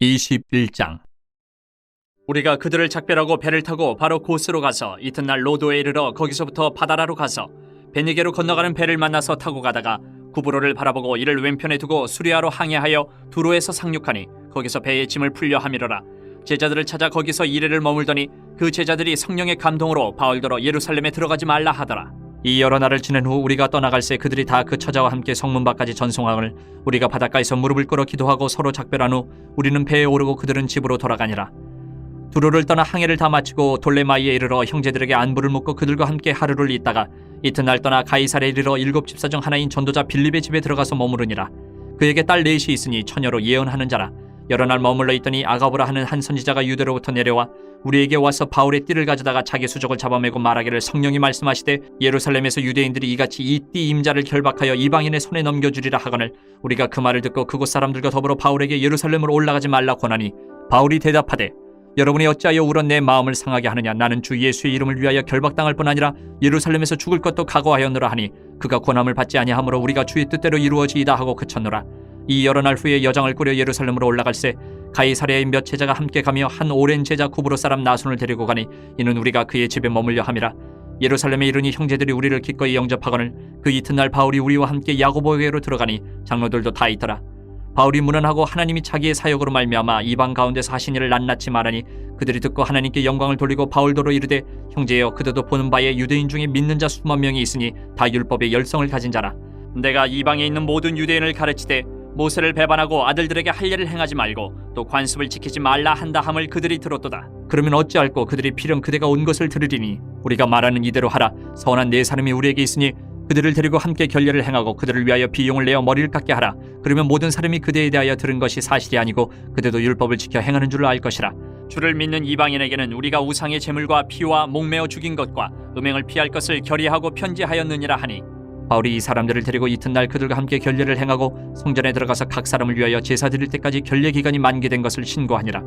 21장. 우리가 그들을 작별하고 배를 타고 바로 고스로 가서 이튿날 로도에 이르러 거기서부터 바다라로 가서 베니게로 건너가는 배를 만나서 타고 가다가 구브로를 바라보고 이를 왼편에 두고 수리아로 항해하여 두로에서 상륙하니 거기서 배의 짐을 풀려 함이러라. 제자들을 찾아 거기서 이레를 머물더니 그 제자들이 성령의 감동으로 바울더러 예루살렘에 들어가지 말라 하더라. 이 여러 날을 지낸 후 우리가 떠나갈새 그들이 다 그 처자와 함께 성문 밖까지 전송함을 우리가 바닷가에서 무릎을 꿇어 기도하고 서로 작별한 후 우리는 배에 오르고 그들은 집으로 돌아가니라. 두로를 떠나 항해를 다 마치고 돌레마이에 이르러 형제들에게 안부를 묻고 그들과 함께 하루를 있다가 이튿날 떠나 가이사랴에 이르러 7 집사 중 하나인 전도자 빌립의 집에 들어가서 머무르니라. 그에게 딸 넷이 있으니 처녀로 예언하는 자라. 여러 날 머물러 있더니 아가보라 하는 한 선지자가 유대로부터 내려와 우리에게 와서 바울의 띠를 가져다가 자기 수족을 잡아매고 말하기를 성령이 말씀하시되 예루살렘에서 유대인들이 이같이 이 띠 임자를 결박하여 이방인의 손에 넘겨주리라 하거늘 우리가 그 말을 듣고 그곳 사람들과 더불어 바울에게 예루살렘으로 올라가지 말라 권하니 바울이 대답하되 여러분이 어찌하여 울어 내 마음을 상하게 하느냐. 나는 주 예수의 이름을 위하여 결박당할 뿐 아니라 예루살렘에서 죽을 것도 각오하였노라 하니 그가 권함을 받지 아니하므로 우리가 주의 뜻대로 이루어지이다 하고 그쳤노라. 이 여러 날 후에 여정을 꾸려 예루살렘으로 올라갈새 가이사랴의 몇 제자가 함께 가며 한 오랜 제자 구브로 사람 나손을 데리고 가니 이는 우리가 그의 집에 머물려 함이라. 예루살렘에 이르니 형제들이 우리를 기꺼이 영접하거늘 그 이튿날 바울이 우리와 함께 야고보에게로 들어가니 장로들도 다 있더라. 바울이 문안하고 하나님이 자기의 사역으로 말미암아 이방 가운데서 하신 일을 낱낱이 말하니 그들이 듣고 하나님께 영광을 돌리고 바울더러 이르되 형제여 그들도 보는 바에 유대인 중에 믿는 자 수만 명이 있으니 다 율법의 열성을 가진 자라. 내가 이방에 있는 모든 유대인을 가르치되 모세를 배반하고 아들들에게 할례를 행하지 말고 또 관습을 지키지 말라 한다 함을 그들이 들었도다. 그러면 어찌할꼬 그들이 필연 그대가 온 것을 들으리니 우리가 말하는 이대로 하라. 선한 네 사람이 우리에게 있으니 그들을 데리고 함께 결례를 행하고 그들을 위하여 비용을 내어 머리를 깎게 하라. 그러면 모든 사람이 그대에 대하여 들은 것이 사실이 아니고 그대도 율법을 지켜 행하는 줄을 알 것이라. 주를 믿는 이방인에게는 우리가 우상의 제물과 피와 목매어 죽인 것과 음행을 피할 것을 결의하고 편지하였느니라 하니 바울이 이 사람들을 데리고 이튿날 그들과 함께 결례를 행하고 성전에 들어가서 각 사람을 위하여 제사 드릴 때까지 결례 기간이 만기된 것을 신고하니라.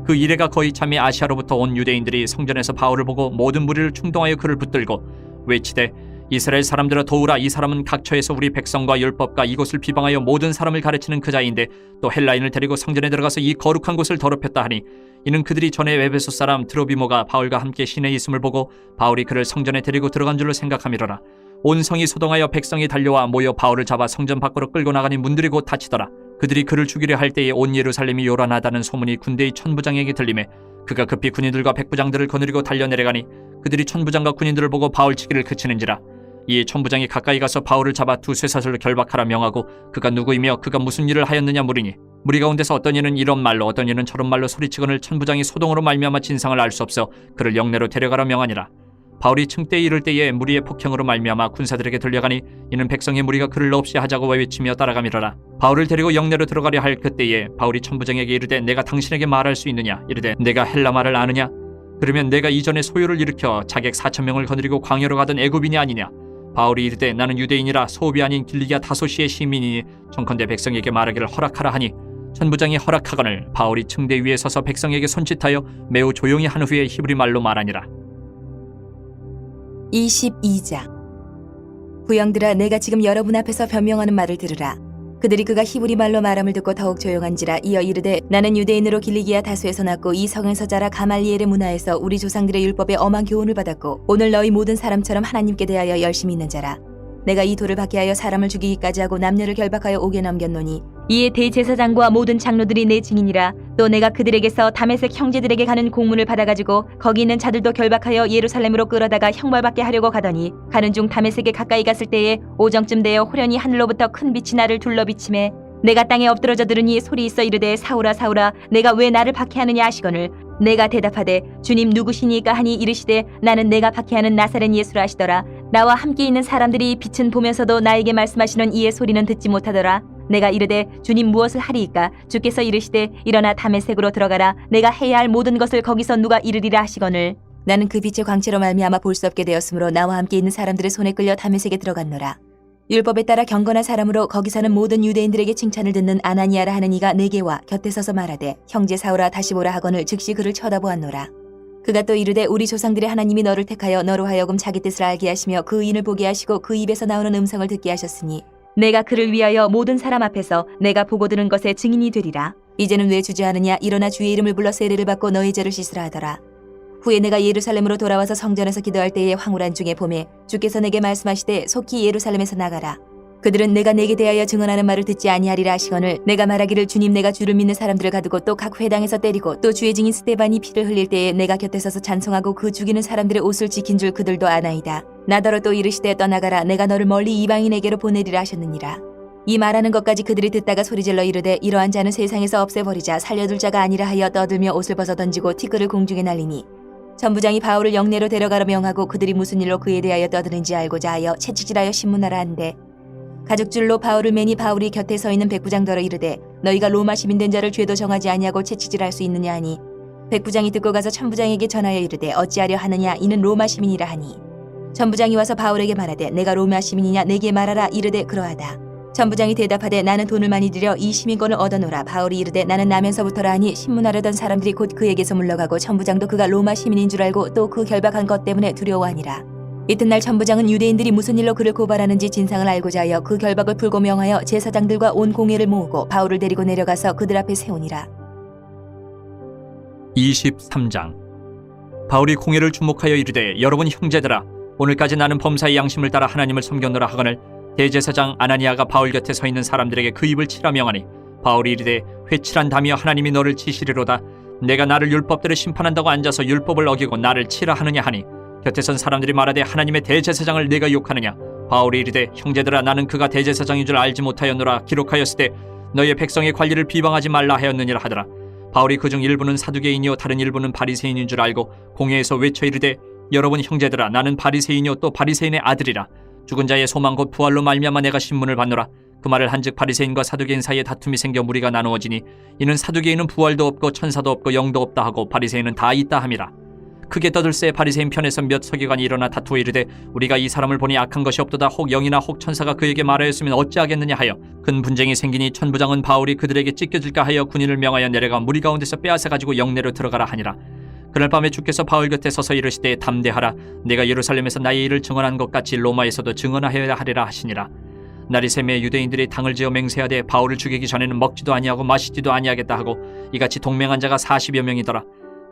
그 이래가 거의 참에 아시아로부터 온 유대인들이 성전에서 바울을 보고 모든 무리를 충동하여 그를 붙들고 외치되 이스라엘 사람들아 도우라. 이 사람은 각처에서 우리 백성과 율법과 이곳을 비방하여 모든 사람을 가르치는 그 자인데 또 헬라인을 데리고 성전에 들어가서 이 거룩한 곳을 더럽혔다 하니 이는 그들이 전에 에베소 사람 드로비모가 바울과 함께 시내에 있음을 보고 바울이 그를 성전에 데리고 들어간 줄로 생각함이로라. 온 성이 소동하여 백성이 달려와 모여 바울을 잡아 성전 밖으로 끌고 나가니 문들이 곧 닫히더라. 그들이 그를 죽이려 할 때에 온 예루살렘이 요란하다는 소문이 군대의 천부장에게 들리매 그가 급히 군인들과 백부장들을 거느리고 달려내려가니 그들이 천부장과 군인들을 보고 바울 치기를 그치는지라. 이에 천부장이 가까이 가서 바울을 잡아 두 쇠사슬로 결박하라 명하고 그가 누구이며 그가 무슨 일을 하였느냐 물으니 무리 가운데서 어떤 이는 이런 말로 어떤 이는 저런 말로 소리치거늘 천부장이 소동으로 말미암아 진상을 알 수 없어 그를 영내로 데려가라 명하니라. 바울이 층대에 이를 때에 무리의 폭행으로 말미암아 군사들에게 들려가니 이는 백성의 무리가 그를 없이 하자고 외치며 따라가미러라. 바울을 데리고 영내로 들어가려 할 그때에 바울이 천부장에게 이르되 내가 당신에게 말할 수 있느냐. 이르되 내가 헬라 말을 아느냐. 그러면 내가 이전에 소요를 일으켜 자객 4,000명을 거느리고 광야로 가던 애굽인이 아니냐. 바울이 이르되 나는 유대인이라 소읍이 아닌 길리기아 다소시의 시민이니 청컨대 백성에게 말하기를 허락하라 하니 천부장이 허락하거늘 바울이 층대 위에 서서 백성에게 손짓하여 매우 조용히 한 후에 히브리 말로 말하니라. 22장. 부영들아 내가 지금 여러분 앞에서 변명하는 말을 들으라. 그들이 그가 히브리 말로 말함을 듣고 더욱 조용한지라. 이어 이르되 나는 유대인으로 길리기아 다소에서 났고 이 성에서 자라 가말리엘의 문화에서 우리 조상들의 율법에 엄한 교훈을 받았고 오늘 너희 모든 사람처럼 하나님께 대하여 열심히 있는 자라. 내가 이 돌을 받게 하여 사람을 죽이기까지 하고 남녀를 결박하여 옥에 넘겼노니 이에 대제사장과 모든 장로들이 내 증인이라. 또 내가 그들에게서 다메섹 형제들에게 가는 공문을 받아가지고 거기 있는 자들도 결박하여 예루살렘으로 끌어다가 형벌받게 하려고 가더니 가는 중 다메섹에 가까이 갔을 때에 오정쯤 되어 호련히 하늘로부터 큰 빛이 나를 둘러비치매 내가 땅에 엎드러져 들으니 소리 있어 이르되 사울아 사울아 내가 왜 나를 박해하느냐 하시거늘 내가 대답하되 주님 누구시니까 하니 이르시되 나는 내가 박해하는 나사렛 예수라 하시더라. 나와 함께 있는 사람들이 빛은 보면서도 나에게 말씀하시는 이의 소리는 듣지 못하더라. 내가 이르되 주님 무엇을 하리이까. 주께서 이르시되 일어나 다메섹으로 들어가라. 내가 해야 할 모든 것을 거기서 누가 이르리라 하시거늘 나는 그 빛의 광채로 말미암아 볼 수 없게 되었으므로 나와 함께 있는 사람들의 손에 끌려 다메섹에 들어갔노라. 율법에 따라 경건한 사람으로 거기 사는 모든 유대인들에게 칭찬을 듣는 아나니아라 하는 이가 내게 와 곁에 서서 말하되 형제 사울아 다시 보라 하거늘 즉시 그를 쳐다보았노라. 그가 또 이르되 우리 조상들의 하나님이 너를 택하여 너로 하여금 자기 뜻을 알게 하시며 그 의인을 보게 하시고 그 입에서 나오는 음성을 듣게 하셨으니 내가 그를 위하여 모든 사람 앞에서 내가 보고 들은 것의 증인이 되리라. 이제는 왜 주저하느냐? 일어나 주의 이름을 불러 세례를 받고 너희 죄를 씻으라 하더라. 후에 내가 예루살렘으로 돌아와서 성전에서 기도할 때에 황홀한 중에 봄에 주께서 내게 말씀하시되 속히 예루살렘에서 나가라. 그들은 내가 내게 대하여 증언하는 말을 듣지 아니하리라 하시거늘 내가 말하기를 주님 내가 주를 믿는 사람들을 가두고 또 각 회당에서 때리고 또 주의 증인 스데반이 피를 흘릴 때에 내가 곁에 서서 찬송하고 그 죽이는 사람들의 옷을 지킨 줄 그들도 아나이다. 나더러 또 이르시되 떠나가라 내가 너를 멀리 이방인에게로 보내리라 하셨느니라. 이 말하는 것까지 그들이 듣다가 소리질러 이르되 이러한 자는 세상에서 없애버리자 살려둘 자가 아니라 하여 떠들며 옷을 벗어 던지고 티끌을 공중에 날리니 천부장이 바울을 영내로 데려가라 명하고 그들이 무슨 일로 그에 대하여 떠드는지 알고자 하여 채찍질하여 신문하라 한대 가죽줄로 바울을 매니 바울이 곁에 서 있는 백부장더러 이르되 너희가 로마 시민 된 자를 죄도 정하지 아니하고 채찍질할 수 있느냐 하니 백부장이 듣고 가서 천부장에게 전하여 이르되 어찌하려 하느냐 이는 로마 시민이라 하니 천부장이 와서 바울에게 말하되 내가 로마 시민이냐 내게 말하라 이르되 그러하다. 천부장이 대답하되 나는 돈을 많이 들여 이 시민권을 얻어노라. 바울이 이르되 나는 나면서부터라 하니 신문하려던 사람들이 곧 그에게서 물러가고 천부장도 그가 로마 시민인 줄 알고 또 그 결박한 것 때문에 두려워하니라. 이튿날 천부장은 유대인들이 무슨 일로 그를 고발하는지 진상을 알고자 하여 그 결박을 풀고 명하여 제사장들과 온 공회를 모으고 바울을 데리고 내려가서 그들 앞에 세우니라. 23장. 바울이 공회를 주목하여 이르되 여러분 형제들아 오늘까지 나는 범사의 양심을 따라 하나님을 섬겼노라 하거늘 대제사장 아나니아가 바울 곁에 서 있는 사람들에게 그 입을 치라 명하니 바울이 이르되 회칠한다며 하나님이 너를 치시리로다. 내가 나를 율법대로 심판한다고 앉아서 율법을 어기고 나를 치라 하느냐 하니 곁에 선 사람들이 말하되 하나님의 대제사장을 내가 욕하느냐. 바울이 이르되 형제들아 나는 그가 대제사장인 줄 알지 못하였노라. 기록하였으되 너희의 백성의 관리를 비방하지 말라 하였느니라 하더라. 바울이 그중 일부는 사두개인이요 다른 일부는 바리새인인 줄 알고 공회에서 외쳐 이르되 여러분 형제들아 나는 바리새인이요 또 바리새인의 아들이라. 죽은 자의 소망 곧 부활로 말미암아 내가 신문을 받노라. 그 말을 한즉 바리새인과 사두개인 사이에 다툼이 생겨 무리가 나누어지니 이는 사두개인은 부활도 없고 천사도 없고 영도 없다 하고 바리새인은 다 있다 함이라. 크게 떠들새 바리새인 편에서 몇 서기관이 일어나 다투어 이르되 우리가 이 사람을 보니 악한 것이 없도다. 혹 영이나 혹 천사가 그에게 말하였으면 어찌하겠느냐 하여 큰 분쟁이 생기니 천부장은 바울이 그들에게 찢겨질까 하여 군인을 명하여 내려가 무리 가운데서 빼앗아 가지고 영내로 들어가라 하니라. 그날 밤에 주께서 바울 곁에 서서 이르시되 담대하라. 내가 예루살렘에서 나의 일을 증언한 것 같이 로마에서도 증언하여야 하리라 하시니라. 날이 새매 유대인들이 당을 지어 맹세하되 바울을 죽이기 전에는 먹지도 아니하고 마시지도 아니하겠다 하고 이같이 동맹한 자가 40여 명이더라.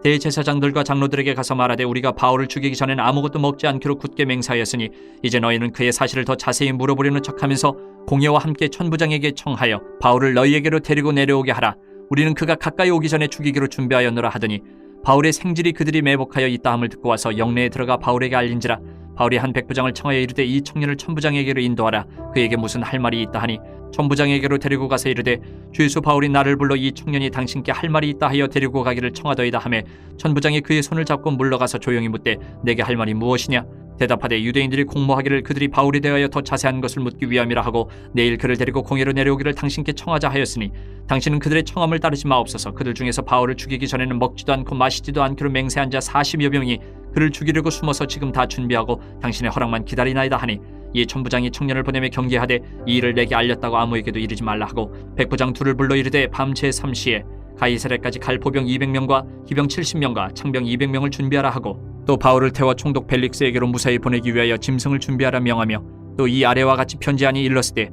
대제사장들과 장로들에게 가서 말하되 우리가 바울을 죽이기 전에는 아무것도 먹지 않기로 굳게 맹세하였으니 이제 너희는 그의 사실을 더 자세히 물어보려는 척하면서 공회와 함께 천부장에게 청하여 바울을 너희에게로 데리고 내려오게 하라. 우리는 그가 가까이 오기 전에 죽이기로 준비하였노라 하더니 바울의 생질이 그들이 매복하여 있다 함을 듣고 와서 영내에 들어가 바울에게 알린지라. 바울이 한 백부장을 청하여 이르되 이 청년을 천부장에게로 인도하라. 그에게 무슨 할 말이 있다 하니 천부장에게로 데리고 가서 이르되 주예수 바울이 나를 불러 이 청년이 당신께 할 말이 있다 하여 데리고 가기를 청하더이다 하매 천부장이 그의 손을 잡고 물러가서 조용히 묻되 내게 할 말이 무엇이냐. 대답하되 유대인들이 공모하기를 그들이 바울에 대하여 더 자세한 것을 묻기 위함이라 하고 내일 그를 데리고 공회로 내려오기를 당신께 청하자 하였으니 당신은 그들의 청함을 따르지 마옵소서. 그들 중에서 바울을 죽이기 전에는 먹지도 않고 마시지도 않기로 맹세한 자 40여 명이 그를 죽이려고 숨어서 지금 다 준비하고 당신의 허락만 기다리나이다 하니 이 천부장이 청년을 보내며 경계하되 이 일을 내게 알렸다고 아무에게도 이르지 말라 하고 백부장 둘을 불러 이르되 밤새 3시에 가이사랴까지 갈 보병 200명과 기병 70명과 창병 200명을 준비하라 하고 또 바울을 태워 총독 벨릭스에게로 무사히 보내기 위하여 짐승을 준비하라 명하며 또 이 아래와 같이 편지하니 일렀으되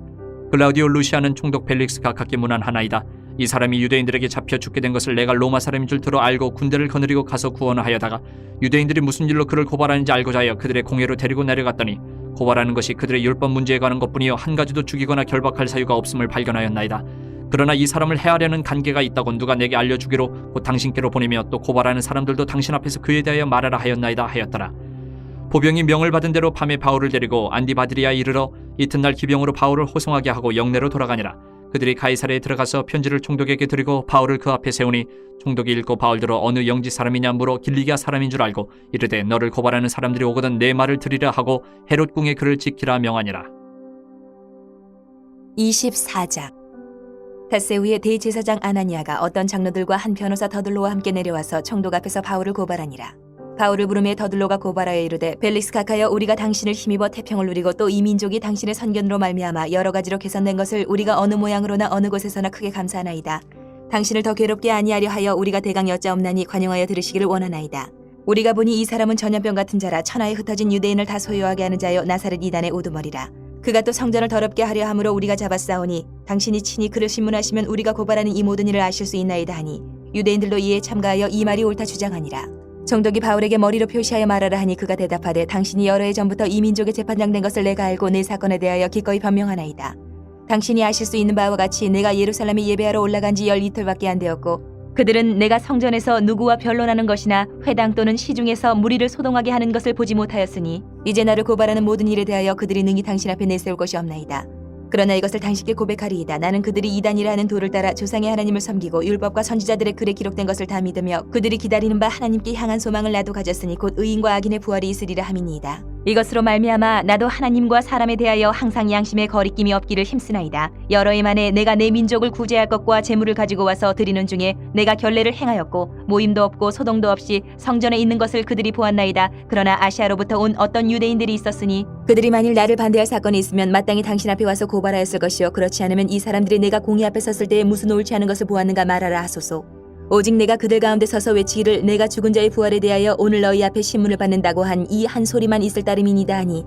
클라우디오 루시아는 총독 벨릭스가 각기 문안하나이다. 이 사람이 유대인들에게 잡혀 죽게 된 것을 내가 로마 사람인 줄 들어 알고 군대를 거느리고 가서 구원을 하여다가 유대인들이 무슨 일로 그를 고발하는지 알고자 하여 그들의 공회로 데리고 내려갔더니 고발하는 것이 그들의 율법 문제에 관한 것뿐이요 한 가지도 죽이거나 결박할 사유가 없음을 발견하였나이다. 그러나 이 사람을 해하려는 관계가 있다고 누가 내게 알려주기로 곧 당신께로 보내며 또 고발하는 사람들도 당신 앞에서 그에 대하여 말하라 하였나이다 하였더라. 보병이 명을 받은 대로 밤에 바울을 데리고 안디바드리아에 이르러 이튿날 기병으로 바울을 호송하게 하고 영내로 돌아가니라. 그들이 가이사랴에 들어가서 편지를 총독에게 드리고 바울을 그 앞에 세우니 총독이 읽고 바울들어 어느 영지 사람이냐 물어 길리기아 사람인 줄 알고 이르되 너를 고발하는 사람들이 오거든 내 말을 들으라 하고 헤롯 궁에 그를 지키라 명하니라. 24장. 닷새 후에 대제사장 아나니아가 어떤 장로들과 한 변호사 더들로와 함께 내려와서 총독 앞에서 바울을 고발하니라. 바울을 부르매 더들로가 고발하여 이르되 벨릭스 각하여 우리가 당신을 힘입어 태평을 누리고 또 이 민족이 당신의 선견으로 말미암아 여러 가지로 개선된 것을 우리가 어느 모양으로나 어느 곳에서나 크게 감사하나이다. 당신을 더 괴롭게 아니하려 하여 우리가 대강 여짜옵나니 관용하여 들으시기를 원하나이다. 우리가 보니 이 사람은 전염병 같은 자라 천하에 흩어진 유대인을 다 소유하게 하는 자여 나사렛 이단의 우두머리라. 그가 또 성전을 더럽게 하려 함으로 우리가 잡았사오니 당신이 친히 그를 신문하시면 우리가 고발하는 이 모든 일을 아실 수 있나이다 하니 유대인들도 이에 참가하여 이 말이 옳다 주장하니라. 총독이 바울에게 머리로 표시하여 말하라 하니 그가 대답하되 당신이 여러 해 전부터 이 민족의 재판장 된 것을 내가 알고 내 사건에 대하여 기꺼이 변명하나이다. 당신이 아실 수 있는 바와 같이 내가 예루살렘에 예배하러 올라간 지 12이틀밖에 안 되었고 그들은 내가 성전에서 누구와 변론하는 것이나 회당 또는 시중에서 무리를 소동하게 하는 것을 보지 못하였으니 이제 나를 고발하는 모든 일에 대하여 그들이 능히 당신 앞에 내세울 것이 없나이다. 그러나 이것을 당신께 고백하리이다. 나는 그들이 이단이라 하는 도를 따라 조상의 하나님을 섬기고 율법과 선지자들의 글에 기록된 것을 다 믿으며 그들이 기다리는 바 하나님께 향한 소망을 나도 가졌으니 곧 의인과 악인의 부활이 있으리라 함이니이다. 이것으로 말미암아 나도 하나님과 사람에 대하여 항상 양심에 거리낌이 없기를 힘쓰나이다. 여러 해 만에 내가 내 민족을 구제할 것과 재물을 가지고 와서 드리는 중에 내가 결례를 행하였고 모임도 없고 소동도 없이 성전에 있는 것을 그들이 보았나이다. 그러나 아시아로부터 온 어떤 유대인들이 있었으니 그들이 만일 나를 반대할 사건이 있으면 마땅히 당신 앞에 와서 고발하였을 것이요 그렇지 않으면 이 사람들이 내가 공의 앞에 섰을 때에 무슨 옳지 않은 것을 보았는가 말하라 하소서. 오직 내가 그들 가운데 서서 외치기를 내가 죽은 자의 부활에 대하여 오늘 너희 앞에 신문을 받는다고 한 이 한 소리만 있을 따름이니이다 하니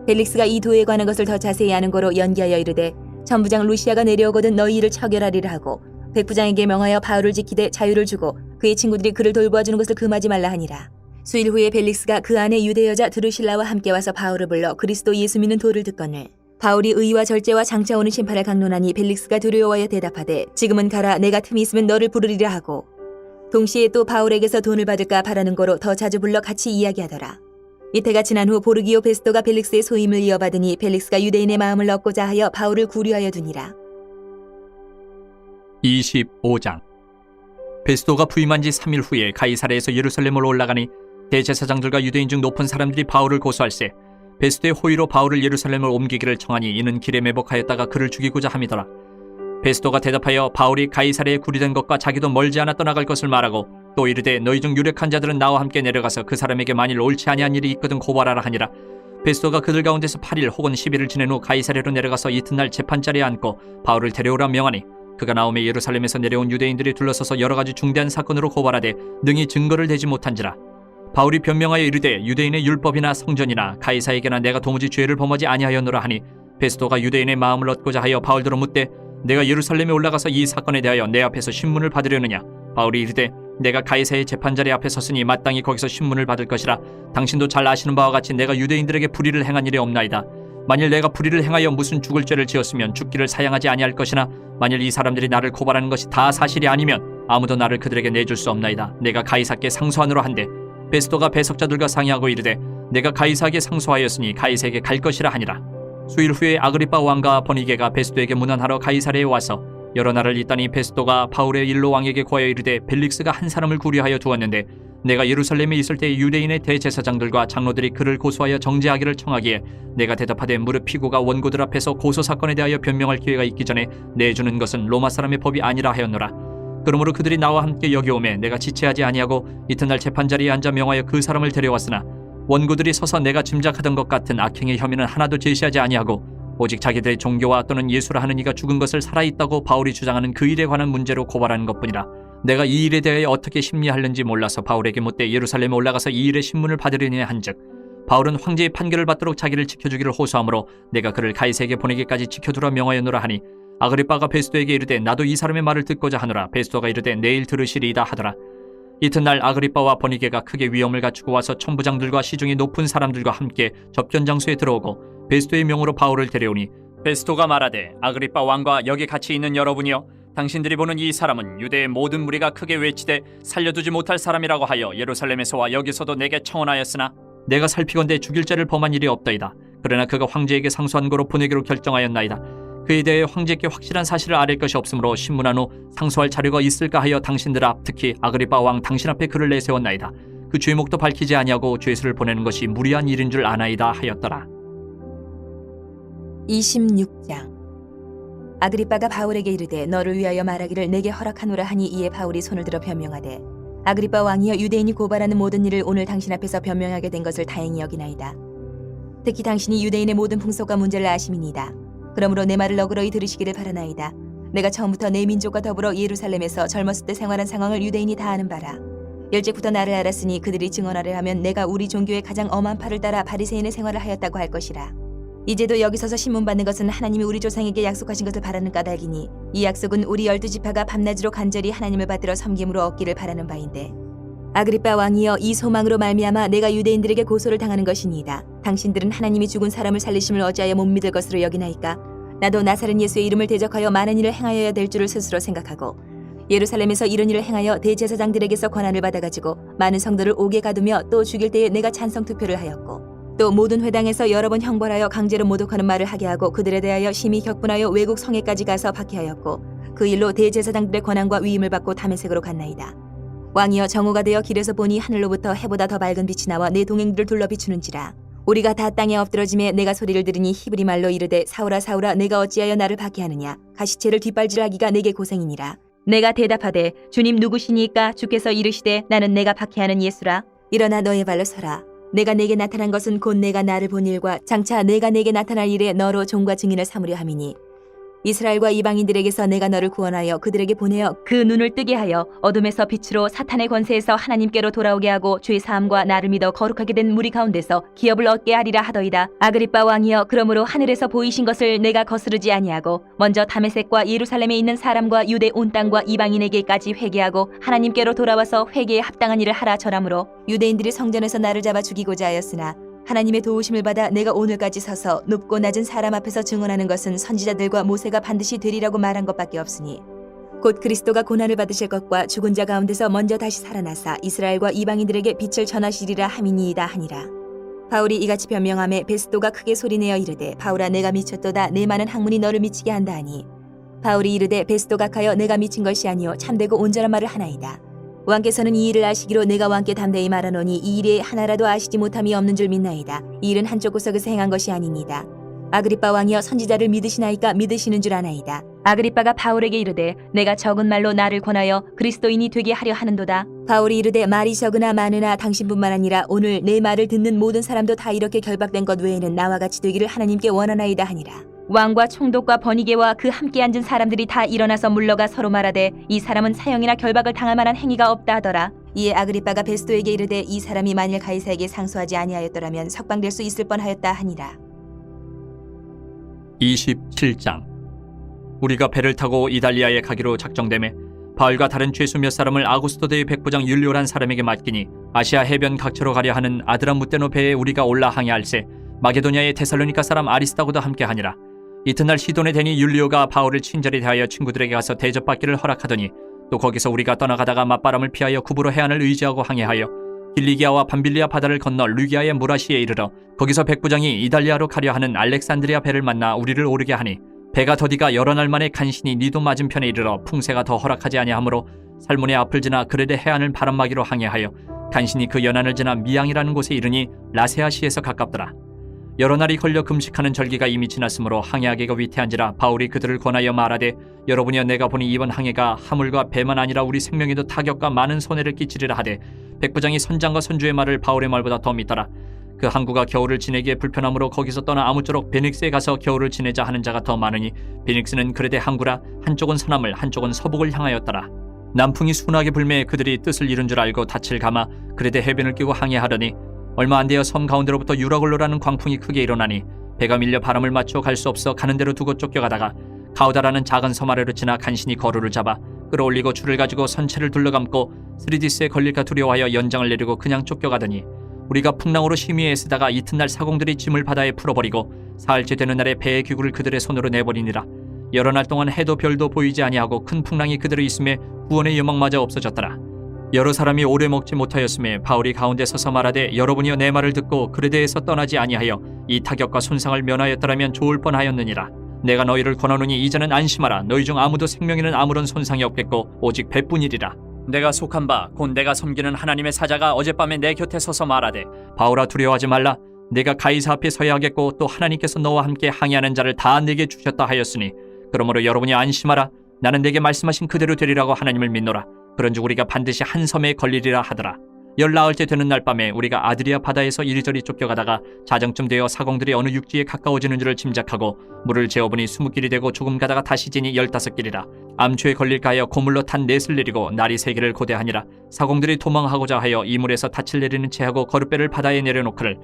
벨릭스가 이 도에 관한 것을 더 자세히 아는 거로 연기하여 이르되 천부장 루시아가 내려오거든 너희 일을 처결하리라 하고 백부장에게 명하여 바울을 지키되 자유를 주고 그의 친구들이 그를 돌보아주는 것을 금하지 말라 하니라. 수일 후에 벨릭스가 그 안에 유대 여자 드루실라와 함께 와서 바울을 불러 그리스도 예수 믿는 도를 듣거늘 바울이 의와 절제와 장차 오는 심판을 강론하니 벨릭스가 두려워하여 대답하되 지금은 가라 내가 틈이 있으면 너를 부르리라 하고 동시에 또 바울에게서 돈을 받을까 바라는 거로 더 자주 불러 같이 이야기하더라. 이때가 지난 후 보르기오 베스토가 벨릭스의 소임을 이어받으니 벨릭스가 유대인의 마음을 얻고자 하여 바울을 구류하여 두니라. 25장. 베스토가 부임한 지 3일 후에 가이사랴에서 예루살렘으로 올라가니 대제사장들과 유대인 중 높은 사람들이 바울을 고소할세 베스토의 호의로 바울을 예루살렘을 옮기기를 청하니 이는 길에 매복하였다가 그를 죽이고자 함이더라. 베스토가 대답하여 바울이 가이사랴에 구류된 것과 자기도 멀지 않아 떠나갈 것을 말하고 또 이르되 너희 중 유력한 자들은 나와 함께 내려가서 그 사람에게 만일 옳지 아니한 일이 있거든 고발하라 하니라. 베스토가 그들 가운데서 8일 혹은 10일을 지낸 후 가이사랴로 내려가서 이튿날 재판자리에 앉고 바울을 데려오라 명하니 그가 나오매 예루살렘에서 내려온 유대인들이 둘러서서 여러 가지 중대한 사건으로 고발하되 능히 증거를 대지 못한지라. 바울이 변명하여 이르되 유대인의 율법이나 성전이나 가이사에게나 내가 도무지 죄를 범하지 아니하였노라 하니 베스토가 유대인의 마음을 얻고자 하여 바울더러 묻되 내가 예루살렘에 올라가서 이 사건에 대하여 내 앞에서 신문을 받으려느냐. 바울이 이르되 내가 가이사의 재판자리 앞에 섰으니 마땅히 거기서 신문을 받을 것이라. 당신도 잘 아시는 바와 같이 내가 유대인들에게 불의를 행한 일이 없나이다. 만일 내가 불의를 행하여 무슨 죽을 죄를 지었으면 죽기를 사양하지 아니할 것이나 만일 이 사람들이 나를 고발하는 것이 다 사실이 아니면 아무도 나를 그들에게 내줄 수 없나이다. 내가 가이사께 상소하노라 한데 베스토가 배석자들과 상의하고 이르되 내가 가이사에게 상소하였으니 가이사에게 갈 것이라 하니라. 수일 후에 아그리빠 왕과 버니게가 베스토에게 문안하러 가이사랴에 와서 여러 날을 있다니 베스토가 바울의 일로 왕에게 구하여 이르되 벨릭스가 한 사람을 구류하여 두었는데 내가 예루살렘에 있을 때 유대인의 대제사장들과 장로들이 그를 고소하여 정죄하기를 청하기에 내가 대답하되 무릇 피고가 원고들 앞에서 고소 사건에 대하여 변명할 기회가 있기 전에 내주는 것은 로마 사람의 법이 아니라 하였노라. 그러므로 그들이 나와 함께 여기 오매 내가 지체하지 아니하고 이튿날 재판자리에 앉아 명하여 그 사람을 데려왔으나 원고들이 서서 내가 짐작하던 것 같은 악행의 혐의는 하나도 제시하지 아니하고 오직 자기들의 종교와 또는 예수라 하는 이가 죽은 것을 살아있다고 바울이 주장하는 그 일에 관한 문제로 고발하는 것뿐이라. 내가 이 일에 대하여 어떻게 심리하려는지 몰라서 바울에게 묻되 예루살렘에 올라가서 이 일의 신문을 받으려니 한즉 바울은 황제의 판결을 받도록 자기를 지켜주기를 호소하므로 내가 그를 가이사에게 보내기까지 지켜두라 명하였노라 하니 아그리빠가 베스토에게 이르되 나도 이 사람의 말을 듣고자 하노라. 베스토가 이르되 내일 들으시리이다 하더라. 이튿날 아그리빠와 버니게가 크게 위엄을 갖추고 와서 천부장들과 시중의 높은 사람들과 함께 접견 장소에 들어오고 베스토의 명으로 바울을 데려오니 베스토가 말하되 아그리빠 왕과 여기 같이 있는 여러분이여 당신들이 보는 이 사람은 유대의 모든 무리가 크게 외치되 살려두지 못할 사람이라고 하여 예루살렘에서와 여기서도 내게 청원하였으나 내가 살피건대 죽일 죄를 범한 일이 없다이다. 그러나 그가 황제에게 상소한 거로 보내기로 결정하였나이다. 그에 대해 황제께 확실한 사실을 아릴 것이 없으므로 신문한 후 상소할 자료가 있을까 하여 당신들 앞 특히 아그리빠 왕 당신 앞에 그를 내세웠나이다. 그 죄목도 밝히지 아니하고 죄수를 보내는 것이 무리한 일인 줄 아나이다 하였더라. 26장. 아그리빠가 바울에게 이르되 너를 위하여 말하기를 내게 허락하노라 하니 이에 바울이 손을 들어 변명하되 아그리빠 왕이여 유대인이 고발하는 모든 일을 오늘 당신 앞에서 변명하게 된 것을 다행히 여기나이다. 특히 당신이 유대인의 모든 풍속과 문제를 아심이니이다. 그러므로 내 말을 너그러이 들으시기를 바라나이다. 내가 처음부터 내 민족과 더불어 예루살렘에서 젊었을 때 생활한 상황을 유대인이 다 아는 바라. 일찍부터 나를 알았으니 그들이 증언하려 하면 내가 우리 종교의 가장 엄한 팔을 따라 바리새인의 생활을 하였다고 할 것이라. 이제도 여기 서서 신문 받는 것은 하나님이 우리 조상에게 약속하신 것을 바라는 까닭이니 이 약속은 우리 12지파가 밤낮으로 간절히 하나님을 받들어 섬김으로 얻기를 바라는 바인데 아그리빠 왕이여 이 소망으로 말미암아 내가 유대인들에게 고소를 당하는 것이니이다. 당신들은 하나님이 죽은 사람을 살리심을 어찌하여 못 믿을 것으로 여기나이까? 나도 나사렛 예수의 이름을 대적하여 많은 일을 행하여야 될 줄을 스스로 생각하고 예루살렘에서 이런 일을 행하여 대제사장들에게서 권한을 받아가지고 많은 성도를 옥에 가두며 또 죽일 때에 내가 찬성 투표를 하였고 또 모든 회당에서 여러 번 형벌하여 강제로 모독하는 말을 하게 하고 그들에 대하여 심히 격분하여 외국 성에까지 가서 박해하였고 그 일로 대제사장들의 권한과 위임을 받고 다메섹으로 갔나이다. 왕이여 정오가 되어 길에서 보니 하늘로부터 해보다 더 밝은 빛이 나와 내 동행들을 둘러 비추는지라. 우리가 다 땅에 엎드러짐에 내가 소리를 들으니 히브리 말로 이르되 사울아 사울아 내가 어찌하여 나를 박해하느냐. 가시체를 뒷발질하기가 내게 고생이니라. 내가 대답하되 주님 누구시니까? 주께서 이르시되 나는 내가 박해하는 예수라. 일어나 너의 발로 서라. 내가 내게 나타난 것은 곧 내가 나를 본 일과 장차 내가 내게 나타날 일에 너로 종과 증인을 삼으려 함이니 이스라엘과 이방인들에게서 내가 너를 구원하여 그들에게 보내어 그 눈을 뜨게 하여 어둠에서 빛으로 사탄의 권세에서 하나님께로 돌아오게 하고 죄 사함과 나를 믿어 거룩하게 된 무리 가운데서 기업을 얻게 하리라 하더이다. 아그리빠 왕이여 그러므로 하늘에서 보이신 것을 내가 거스르지 아니하고 먼저 다메섹과 예루살렘에 있는 사람과 유대 온 땅과 이방인에게까지 회개하고 하나님께로 돌아와서 회개에 합당한 일을 하라 전하므로 유대인들이 성전에서 나를 잡아 죽이고자 하였으나 하나님의 도우심을 받아 내가 오늘까지 서서 높고 낮은 사람 앞에서 증언하는 것은 선지자들과 모세가 반드시 되리라고 말한 것밖에 없으니 곧 그리스도가 고난을 받으실 것과 죽은 자 가운데서 먼저 다시 살아나사 이스라엘과 이방인들에게 빛을 전하시리라 함이니이다 하니라. 바울이 이같이 변명하며 베스도가 크게 소리내어 이르되 바울아 내가 미쳤도다. 내 많은 학문이 너를 미치게 한다 하니 바울이 이르되 베스도 각하여 내가 미친 것이 아니요 참되고 온전한 말을 하나이다. 왕께서는 이 일을 아시기로 내가 왕께 담대히 말하노니 이 일에 하나라도 아시지 못함이 없는 줄 믿나이다. 이 일은 한쪽 구석에서 행한 것이 아니니이다. 아그리빠 왕이여 선지자를 믿으시나이까? 믿으시는 줄 아나이다. 아그리빠가 바울에게 이르되 내가 적은 말로 나를 권하여 그리스도인이 되게 하려 하는도다. 바울이 이르되 말이 적으나 많으나 당신뿐만 아니라 오늘 내 말을 듣는 모든 사람도 다 이렇게 결박된 것 외에는 나와 같이 되기를 하나님께 원하나이다 하니라. 왕과 총독과 번이게와 그 함께 앉은 사람들이 다 일어나서 물러가 서로 말하되 이 사람은 사형이나 결박을 당할 만한 행위가 없다 하더라. 이에 아그리빠가 베스도에게 이르되 이 사람이 만일 가이사에게 상소하지 아니하였더라면 석방될 수 있을 뻔하였다 하니라. 27장. 우리가 배를 타고 이달리아에 가기로 작정되매 바울과 다른 죄수 몇 사람을 아구스토대의 백부장 율리오란 사람에게 맡기니 아시아 해변 각처로 가려 하는 아드람무테노 배에 우리가 올라 항해할세 마게도냐의 데살로니가 사람 아리스다고도 함께하니라. 이튿날 시돈에 대니 율리오가 바울을 친절히 대하여 친구들에게 가서 대접받기를 허락하더니 또 거기서 우리가 떠나가다가 맞바람을 피하여 구부로 해안을 의지하고 항해하여 길리기아와 밤빌리아 바다를 건너 루기아의 무라시에 이르러 거기서 백부장이 이달리아로 가려 하는 알렉산드리아 배를 만나 우리를 오르게 하니 배가 더디가 여러 날 만에 간신히 니도 맞은편에 이르러 풍세가 더 허락하지 아니하므로 살문의 앞을 지나 그레데 해안을 바람막이로 항해하여 간신히 그 연안을 지나 미양이라는 곳에 이르니 라세아시에서 가깝더라. 여러 날이 걸려 금식하는 절기가 이미 지났으므로 항해하기가 위태한지라 바울이 그들을 권하여 말하되 여러분이여 내가 보니 이번 항해가 하물과 배만 아니라 우리 생명에도 타격과 많은 손해를 끼치리라 하되 백부장이 선장과 선주의 말을 바울의 말보다 더 믿더라. 그 항구가 겨울을 지내기에 불편하므로 거기서 떠나 아무쪼록 베닉스에 가서 겨울을 지내자 하는 자가 더 많으니 베닉스는 그레데 항구라 한쪽은 서남을 한쪽은 서북을 향하였더라. 남풍이 순하게 불매 그들이 뜻을 이룬 줄 알고 닻을 감아 그레데 해변을 끼고 항해하더니 얼마 안 되어 섬 가운데로부터 유라굴로라는 광풍이 크게 일어나니 배가 밀려 바람을 맞춰 갈 수 없어 가는 대로 두고 쫓겨가다가 가우다라는 작은 섬 아래로 지나 간신히 거루를 잡아 끌어올리고 줄을 가지고 선체를 둘러감고 스리디스에 걸릴까 두려워하여 연장을 내리고 그냥 쫓겨가더니 우리가 풍랑으로 심히 애쓰다가 이튿날 사공들이 짐을 바다에 풀어버리고 사흘째 되는 날에 배의 귀구를 그들의 손으로 내버리니라. 여러 날 동안 해도 별도 보이지 아니하고 큰 풍랑이 그들의 있음에 구원의 여망마저 없어졌더라. 여러 사람이 오래 먹지 못하였음에 바울이 가운데 서서 말하되 여러분이여 내 말을 듣고 그레데에서 떠나지 아니하여 이 타격과 손상을 면하였더라면 좋을 뻔하였느니라. 내가 너희를 권하노니 이제는 안심하라. 너희 중 아무도 생명에는 아무런 손상이 없겠고 오직 배뿐이리라. 내가 속한 바 곧 내가 섬기는 하나님의 사자가 어젯밤에 내 곁에 서서 말하되 바울아 두려워하지 말라. 내가 가이사 앞에 서야 하겠고 또 하나님께서 너와 함께 항해하는 자를 다 내게 주셨다 하였으니 그러므로 여러분이 안심하라. 나는 내게 말씀하신 그대로 되리라고 하나님을 믿노라. 그런즉 우리가 반드시 한 섬에 걸리리라 하더라. 열 나흘째 되는 날 밤에 우리가 아드리아 바다에서 이리저리 쫓겨가다가 자정쯤 되어 사공들이 어느 육지에 가까워지는 줄을 짐작하고 물을 재어보니 20길이 되고 조금 가다가 다시 지니 15길이라. 암초에 걸릴까 하여 고물로 탄 넷을 내리고 날이 3개를 고대하니라. 사공들이 도망하고자 하여 이물에서 닻을 내리는 채 하고 거룻배를 바다에 내려놓기를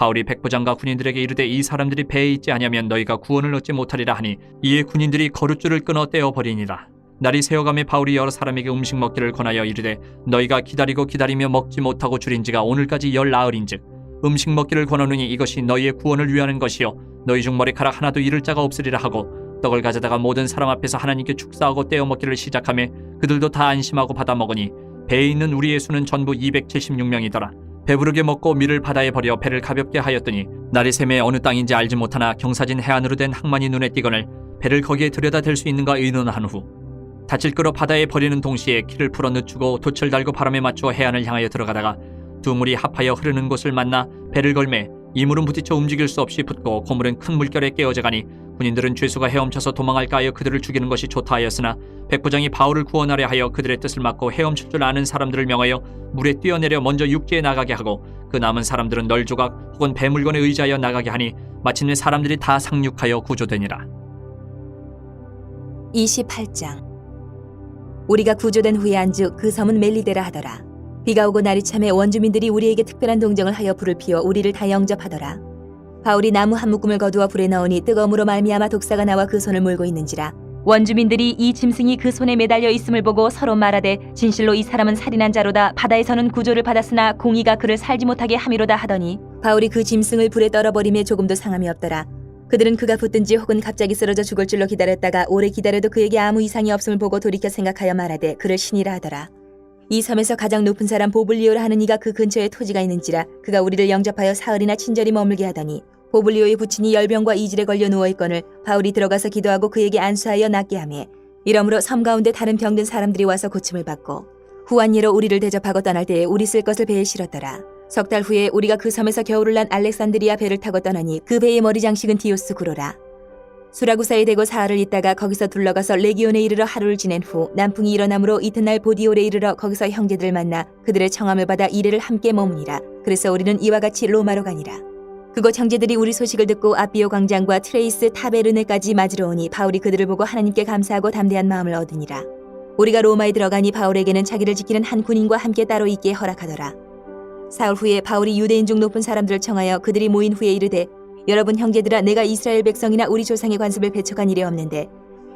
바울이 백부장과 군인들에게 이르되 이 사람들이 배에 있지 아니하면 너희가 구원을 얻지 못하리라 하니 이에 군인들이 거룻줄을 끊어 떼어버리니라. 날이 새어가며 바울이 여러 사람에게 음식 먹기를 권하여 이르되 너희가 기다리고 기다리며 먹지 못하고 줄인지가 오늘까지 10나흘인즉 음식 먹기를 권하노니 이것이 너희의 구원을 위하는 것이요 너희 중 머리카락 하나도 잃을 자가 없으리라 하고 떡을 가져다가 모든 사람 앞에서 하나님께 축사하고 떼어 먹기를 시작하며 그들도 다 안심하고 받아 먹으니 배에 있는 우리의 수는 전부 276명이더라. 배부르게 먹고 밀을 바다에 버려 배를 가볍게 하였더니 날이 새매 어느 땅인지 알지 못하나 경사진 해안으로 된 항만이 눈에 띄거늘 배를 거기에 들여다 댈 수 있는가 의논한 후 닻을 끌어 바다에 버리는 동시에 키를 풀어 늦추고 돛을 달고 바람에 맞추어 해안을 향하여 들어가다가 두 물이 합하여 흐르는 곳을 만나 배를 걸매 이 물은 부딪혀 움직일 수 없이 붙고 고물은 큰 물결에 깨어져 가니 군인들은 죄수가 헤엄쳐서 도망할까 하여 그들을 죽이는 것이 좋다 하였으나 백부장이 바울을 구원하려 하여 그들의 뜻을 막고 헤엄칠 줄 아는 사람들을 명하여 물에 뛰어내려 먼저 육지에 나가게 하고 그 남은 사람들은 널조각 혹은 배물건에 의지하여 나가게 하니 마침내 사람들이 다 상륙하여 구조되니라. 28장. 우리가 구조된 후에 안주 그 섬은 멜리데라 하더라. 비가 오고 날이 참에 원주민들이 우리에게 특별한 동정을 하여 불을 피워 우리를 다 영접하더라. 바울이 나무 한 묶음을 거두어 불에 넣으니 뜨거움으로 말미암아 독사가 나와 그 손을 몰고 있는지라. 원주민들이 이 짐승이 그 손에 매달려 있음을 보고 서로 말하되 진실로 이 사람은 살인한 자로다. 바다에서는 구조를 받았으나 공의가 그를 살지 못하게 함이로다 하더니 바울이 그 짐승을 불에 떨어버림에 조금도 상함이 없더라. 그들은 그가 붙든지 혹은 갑자기 쓰러져 죽을 줄로 기다렸다가 오래 기다려도 그에게 아무 이상이 없음을 보고 돌이켜 생각하여 말하되 그를 신이라 하더라. 이 섬에서 가장 높은 사람 보블리오라 하는 이가 그 근처에 토지가 있는지라. 그가 우리를 영접하여 사흘이나 친절히 머물게 하더니 보블리오의 부친이 열병과 이질에 걸려 누워있거늘 바울이 들어가서 기도하고 그에게 안수하여 낫게 하며 이러므로 섬 가운데 다른 병든 사람들이 와서 고침을 받고 후한 예로 우리를 대접하고 떠날 때에 우리 쓸 것을 배에 실었더라. 석 달 후에 우리가 그 섬에서 겨울을 난 알렉산드리아 배를 타고 떠나니 그 배의 머리 장식은 디오스 구로라. 수라구사에 대고 사흘을 있다가 거기서 둘러가서 레기온에 이르러 하루를 지낸 후 남풍이 일어나므로 이튿날 보디올에 이르러 거기서 형제들을 만나 그들의 청함을 받아 이래를 함께 머무니라. 그래서 우리는 이와 같이 로마로 가니라. 그곳 형제들이 우리 소식을 듣고 아비오 광장과 트레이스 타베르네까지 맞으러 오니 바울이 그들을 보고 하나님께 감사하고 담대한 마음을 얻으니라. 우리가 로마에 들어가니 바울에게는 자기를 지키는 한 군인과 함께 따로 있게 허락하더라. 사흘 후에 바울이 유대인 중 높은 사람들을 청하여 그들이 모인 후에 이르되 여러분 형제들아 내가 이스라엘 백성이나 우리 조상의 관습을 배척한 일이 없는데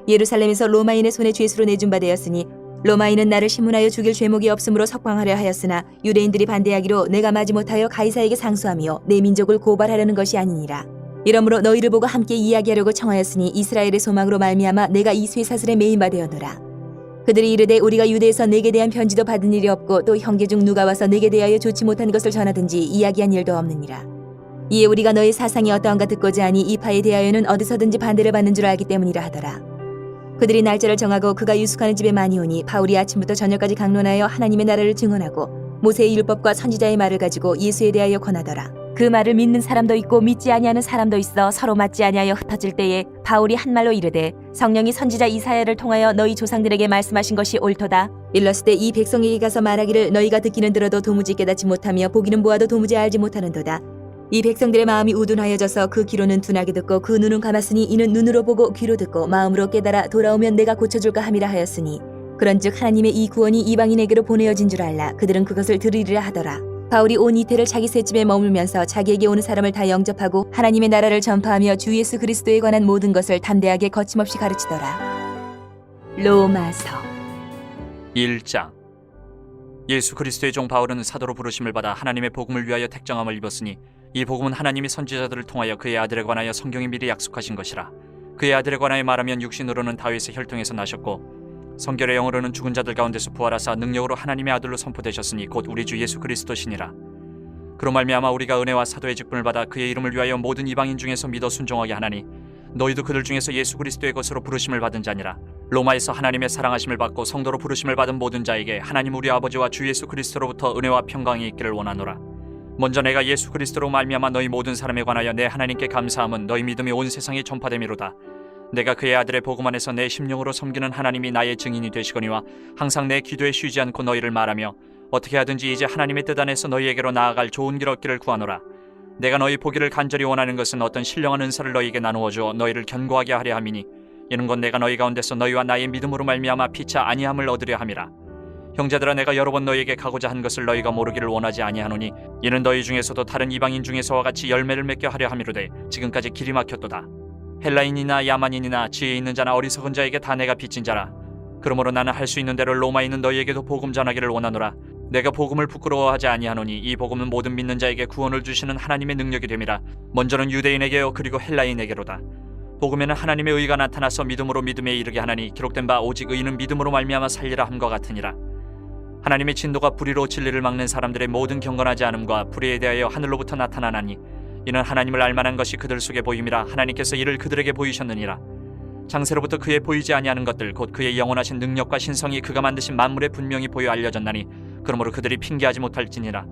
예루살렘에서 로마인의 손에 죄수로 내준 바 되었으니 로마인은 나를 신문하여 죽일 죄목이 없으므로 석방하려 하였으나 유대인들이 반대하기로 내가 마지못하여 가이사에게 상수하며 내 민족을 고발하려는 것이 아니니라. 이러므로 너희를 보고 함께 이야기하려고 청하였으니 이스라엘의 소망으로 말미암아 내가 이 쇠사슬에 매인 바 되었노라. 그들이 이르되 우리가 유대에서 내게 대한 편지도 받은 일이 없고 또 형제 중 누가 와서 내게 대하여 좋지 못한 것을 전하든지 이야기한 일도 없느니라. 이에 우리가 너의 사상이 어떠한가 듣고자 하니 이 파에 대하여는 어디서든지 반대를 받는 줄 알기 때문이라 하더라. 그들이 날짜를 정하고 그가 유숙하는 집에 많이 오니 바울이 아침부터 저녁까지 강론하여 하나님의 나라를 증언하고 모세의 율법과 선지자의 말을 가지고 예수에 대하여 권하더라. 그 말을 믿는 사람도 있고 믿지 아니하는 사람도 있어 서로 맞지 아니하여 흩어질 때에 바울이 한 말로 이르되 성령이 선지자 이사야를 통하여 너희 조상들에게 말씀하신 것이 옳도다. 일렀을 때 이 백성에게 가서 말하기를 너희가 듣기는 들어도 도무지 깨닫지 못하며 보기는 보아도 도무지 알지 못하는도다. 이 백성들의 마음이 우둔하여져서 그 귀로는 둔하게 듣고 그 눈은 감았으니 이는 눈으로 보고 귀로 듣고 마음으로 깨달아 돌아오면 내가 고쳐줄까 함이라 하였으니 그런즉 하나님의 이 구원이 이방인에게로 보내어진 줄 알라. 그들은 그것을 들으리라 하더라. 바울이 온 이태를 자기 셋집에 머물면서 자기에게 오는 사람을 다 영접하고 하나님의 나라를 전파하며 주 예수 그리스도에 관한 모든 것을 담대하게 거침없이 가르치더라. 로마서 1장. 예수 그리스도의 종 바울은 사도로 부르심을 받아 하나님의 복음을 위하여 택정함을 입었으니 이 복음은 하나님이 선지자들을 통하여 그의 아들에 관하여 성경이 미리 약속하신 것이라. 그의 아들에 관하여 말하면 육신으로는 다윗의 혈통에서 나셨고 성결의 영으로는 죽은 자들 가운데서 부활하사 능력으로 하나님의 아들로 선포되셨으니 곧 우리 주 예수 그리스도시니라. 그로 말미암아 우리가 은혜와 사도의 직분을 받아 그의 이름을 위하여 모든 이방인 중에서 믿어 순종하게 하나니 너희도 그들 중에서 예수 그리스도의 것으로 부르심을 받은 자니라. 로마에서 하나님의 사랑하심을 받고 성도로 부르심을 받은 모든 자에게 하나님 우리 아버지와 주 예수 그리스도로부터 은혜와 평강이 있기를 원하노라. 먼저 내가 예수 그리스도로 말미암아 너희 모든 사람에 관하여 내 하나님께 감사함은 너희 믿음이 온 세상에 전파됨이로다. 내가 그의 아들의 복음 안에서 내 심령으로 섬기는 하나님이 나의 증인이 되시거니와 항상 내 기도에 쉬지 않고 너희를 말하며 어떻게 하든지 이제 하나님의 뜻 안에서 너희에게로 나아갈 좋은 길 얻기를 구하노라. 내가 너희 보기를 간절히 원하는 것은 어떤 신령한 은사를 너희에게 나누어 주어 너희를 견고하게 하려 함이니 이는 건 내가 너희 가운데서 너희와 나의 믿음으로 말미암아 피차 아니함을 얻으려 함이라. 형제들아, 내가 여러 번 너희에게 가고자 한 것을 너희가 모르기를 원하지 아니하노니 이는 너희 중에서도 다른 이방인 중에서와 같이 열매를 맺게 하려 함이로되 지금까지 길이 막혔도다. 헬라인이나 야만인이나 지혜 있는 자나 어리석은 자에게 다 내가 빚진 자라. 그러므로 나는 할 수 있는 대로 로마에 있는 너희에게도 복음 전하기를 원하노라. 내가 복음을 부끄러워하지 아니하노니 이 복음은 모든 믿는 자에게 구원을 주시는 하나님의 능력이 됨이라. 먼저는 유대인에게요 그리고 헬라인에게로다. 복음에는 하나님의 의가 나타나서 믿음으로 믿음에 이르게 하나니 기록된 바 오직 의인은 믿음으로 말미암아 살리라 함과 같으니라. 하나님의 진노가 불의로 진리를 막는 사람들의 모든 경건하지 않음과 불의에 대하여 하늘로부터 나타나나니 이는 하나님을 알만한 것이 그들 속에 보임이라. 하나님께서 이를 그들에게 보이셨느니라. 장세로부터 그의 보이지 아니하는 것들 곧 그의 영원하신 능력과 신성이 그가 만드신 만물에 분명히 보여 알려졌나니 그러므로 그들이 핑계하지 못할지니라.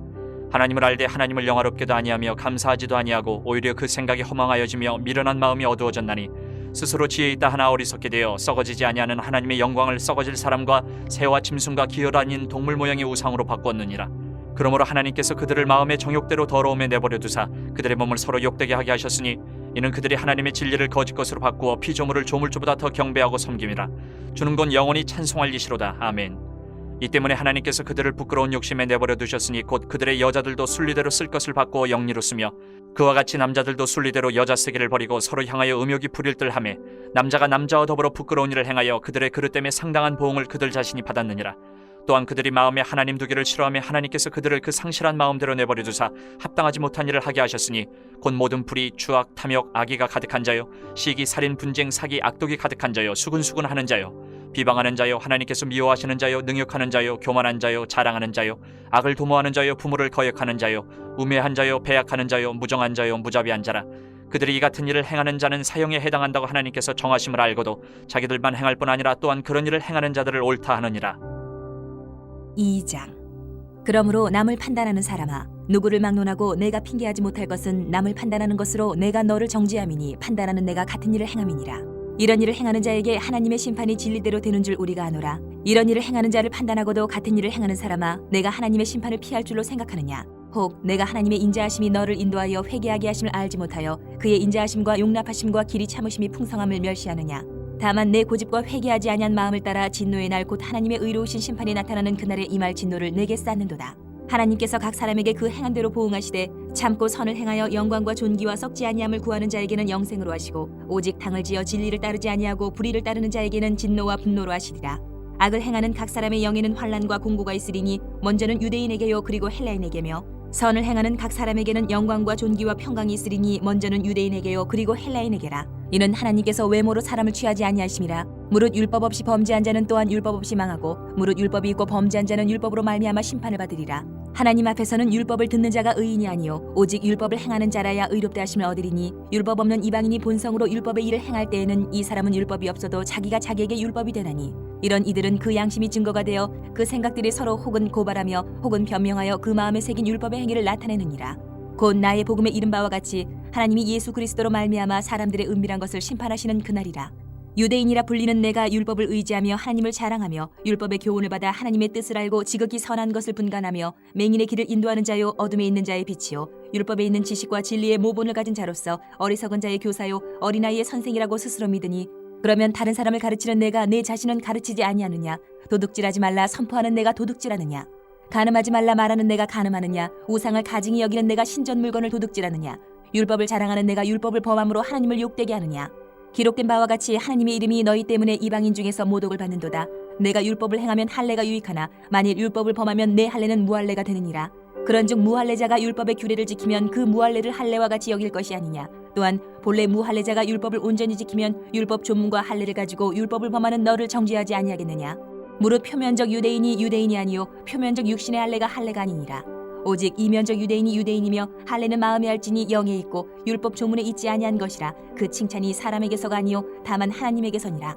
하나님을 알되 하나님을 영화롭게도 아니하며 감사하지도 아니하고 오히려 그 생각이 허망하여지며 미련한 마음이 어두워졌나니 스스로 지혜 있다 하나 어리석게 되어 썩어지지 아니하는 하나님의 영광을 썩어질 사람과 새와 짐승과 기어 아닌 동물 모양의 우상으로 바꾸었느니라. 그러므로 하나님께서 그들을 마음의 정욕대로 더러움에 내버려 두사 그들의 몸을 서로 욕되게 하게 하셨으니 이는 그들이 하나님의 진리를 거짓 것으로 바꾸어 피조물을 조물주보다 더 경배하고 섬김이라. 주는 건 영원히 찬송할 이시로다. 아멘. 이 때문에 하나님께서 그들을 부끄러운 욕심에 내버려 두셨으니 곧 그들의 여자들도 순리대로 쓸 것을 바꾸어 영리로 쓰며 그와 같이 남자들도 순리대로 여자 세계를 버리고 서로 향하여 음욕이 부릴 듯하며 남자가 남자와 더불어 부끄러운 일을 행하여 그들의 그릇 때문에 상당한 보응을 그들 자신이 받았느니라. 또한 그들이 마음에 하나님 두기를 싫어하며 하나님께서 그들을 그 상실한 마음대로 내버려 두사 합당하지 못한 일을 하게 하셨으니 곧 모든 불의, 추악, 탐욕, 악의가 가득한 자요 시기, 살인, 분쟁, 사기, 악독이 가득한 자요 수군수군하는 자요 비방하는 자요 하나님께서 미워하시는 자요 능욕하는 자요 교만한 자요 자랑하는 자요 악을 도모하는 자요 부모를 거역하는 자요 우매한 자요 배약하는 자요 무정한 자요 무자비한 자라. 그들이 이 같은 일을 행하는 자는 사형에 해당한다고 하나님께서 정하심을 알고도 자기들만 행할 뿐 아니라 또한 그런 일을 행하는 자들을 옳다 하느니라. 2장. 그러므로 남을 판단하는 사람아, 누구를 막론하고 내가 핑계하지 못할 것은 남을 판단하는 것으로 내가 너를 정죄함이니 판단하는 내가 같은 일을 행함이니라. 이런 일을 행하는 자에게 하나님의 심판이 진리대로 되는 줄 우리가 아노라. 이런 일을 행하는 자를 판단하고도 같은 일을 행하는 사람아, 내가 하나님의 심판을 피할 줄로 생각하느냐? 혹 내가 하나님의 인자하심이 너를 인도하여 회개하게 하심을 알지 못하여 그의 인자하심과 용납하심과 길이 참으심이 풍성함을 멸시하느냐? 다만 내 고집과 회개하지 아니한 마음을 따라 진노의 날 곧 하나님의 의로우신 심판이 나타나는 그날에 임할 진노를 내게 쌓는도다. 하나님께서 각 사람에게 그 행한 대로 보응하시되 참고 선을 행하여 영광과 존귀와 썩지 아니함을 구하는 자에게는 영생으로 하시고 오직 당을 지어 진리를 따르지 아니하고 불의를 따르는 자에게는 진노와 분노로 하시리라. 악을 행하는 각 사람의 영에는 환난과 공고가 있으리니 먼저는 유대인에게요 그리고 헬라인에게며 선을 행하는 각 사람에게는 영광과 존귀와 평강이 있으리니 먼저는 유대인에게요 그리고 헬라인에게라. 이는 하나님께서 외모로 사람을 취하지 아니하심이라. 무릇 율법 없이 범죄한 자는 또한 율법 없이 망하고 무릇 율법이 있고 범죄한 자는 율법으로 말미암아 심판을 받으리라. 하나님 앞에서는 율법을 듣는 자가 의인이 아니요 오직 율법을 행하는 자라야 의롭다 하심을 얻으리니 율법 없는 이방인이 본성으로 율법의 일을 행할 때에는 이 사람은 율법이 없어도 자기가 자기에게 율법이 되나니 이런 이들은 그 양심이 증거가 되어 그 생각들이 서로 혹은 고발하며 혹은 변명하여 그 마음에 새긴 율법의 행위를 나타내느니라. 곧 나의 복음에 이른 바와 같이 하나님이 예수 그리스도로 말미암아 사람들의 은밀한 것을 심판하시는 그날이라. 유대인이라 불리는 내가 율법을 의지하며 하나님을 자랑하며 율법의 교훈을 받아 하나님의 뜻을 알고 지극히 선한 것을 분간하며 맹인의 길을 인도하는 자요 어둠에 있는 자의 빛이요 율법에 있는 지식과 진리의 모본을 가진 자로서 어리석은 자의 교사요 어린아이의 선생이라고 스스로 믿으니 그러면 다른 사람을 가르치는 내가 내 자신은 가르치지 아니하느냐? 도둑질하지 말라 선포하는 내가 도둑질하느냐? 간음하지 말라 말하는 내가 간음하느냐? 우상을 가증히 여기는 내가 신전 물건을 도둑질하느냐? 율법을 자랑하는 내가 율법을 범함으로 하나님을 욕되게 하느냐? 기록된 바와 같이 하나님의 이름이 너희 때문에 이방인 중에서 모독을 받는도다. 내가 율법을 행하면 할례가 유익하나 만일 율법을 범하면 내 할례는 무할례가 되느니라. 그런즉 무할례자가 율법의 규례를 지키면 그 무할례를 할례와 같이 여길 것이 아니냐. 또한 본래 무할례자가 율법을 온전히 지키면 율법 조문과 할례를 가지고 율법을 범하는 너를 정죄하지 아니하겠느냐. 무릇 표면적 유대인이 유대인이 아니요 표면적 육신의 할례가 할례가 아니니라. 오직 이면적 유대인이 유대인이며 할례는 마음에 할지니 영에 있고 율법 조문에 있지 아니한 것이라. 그 칭찬이 사람에게서가 아니요 다만 하나님에게서니라.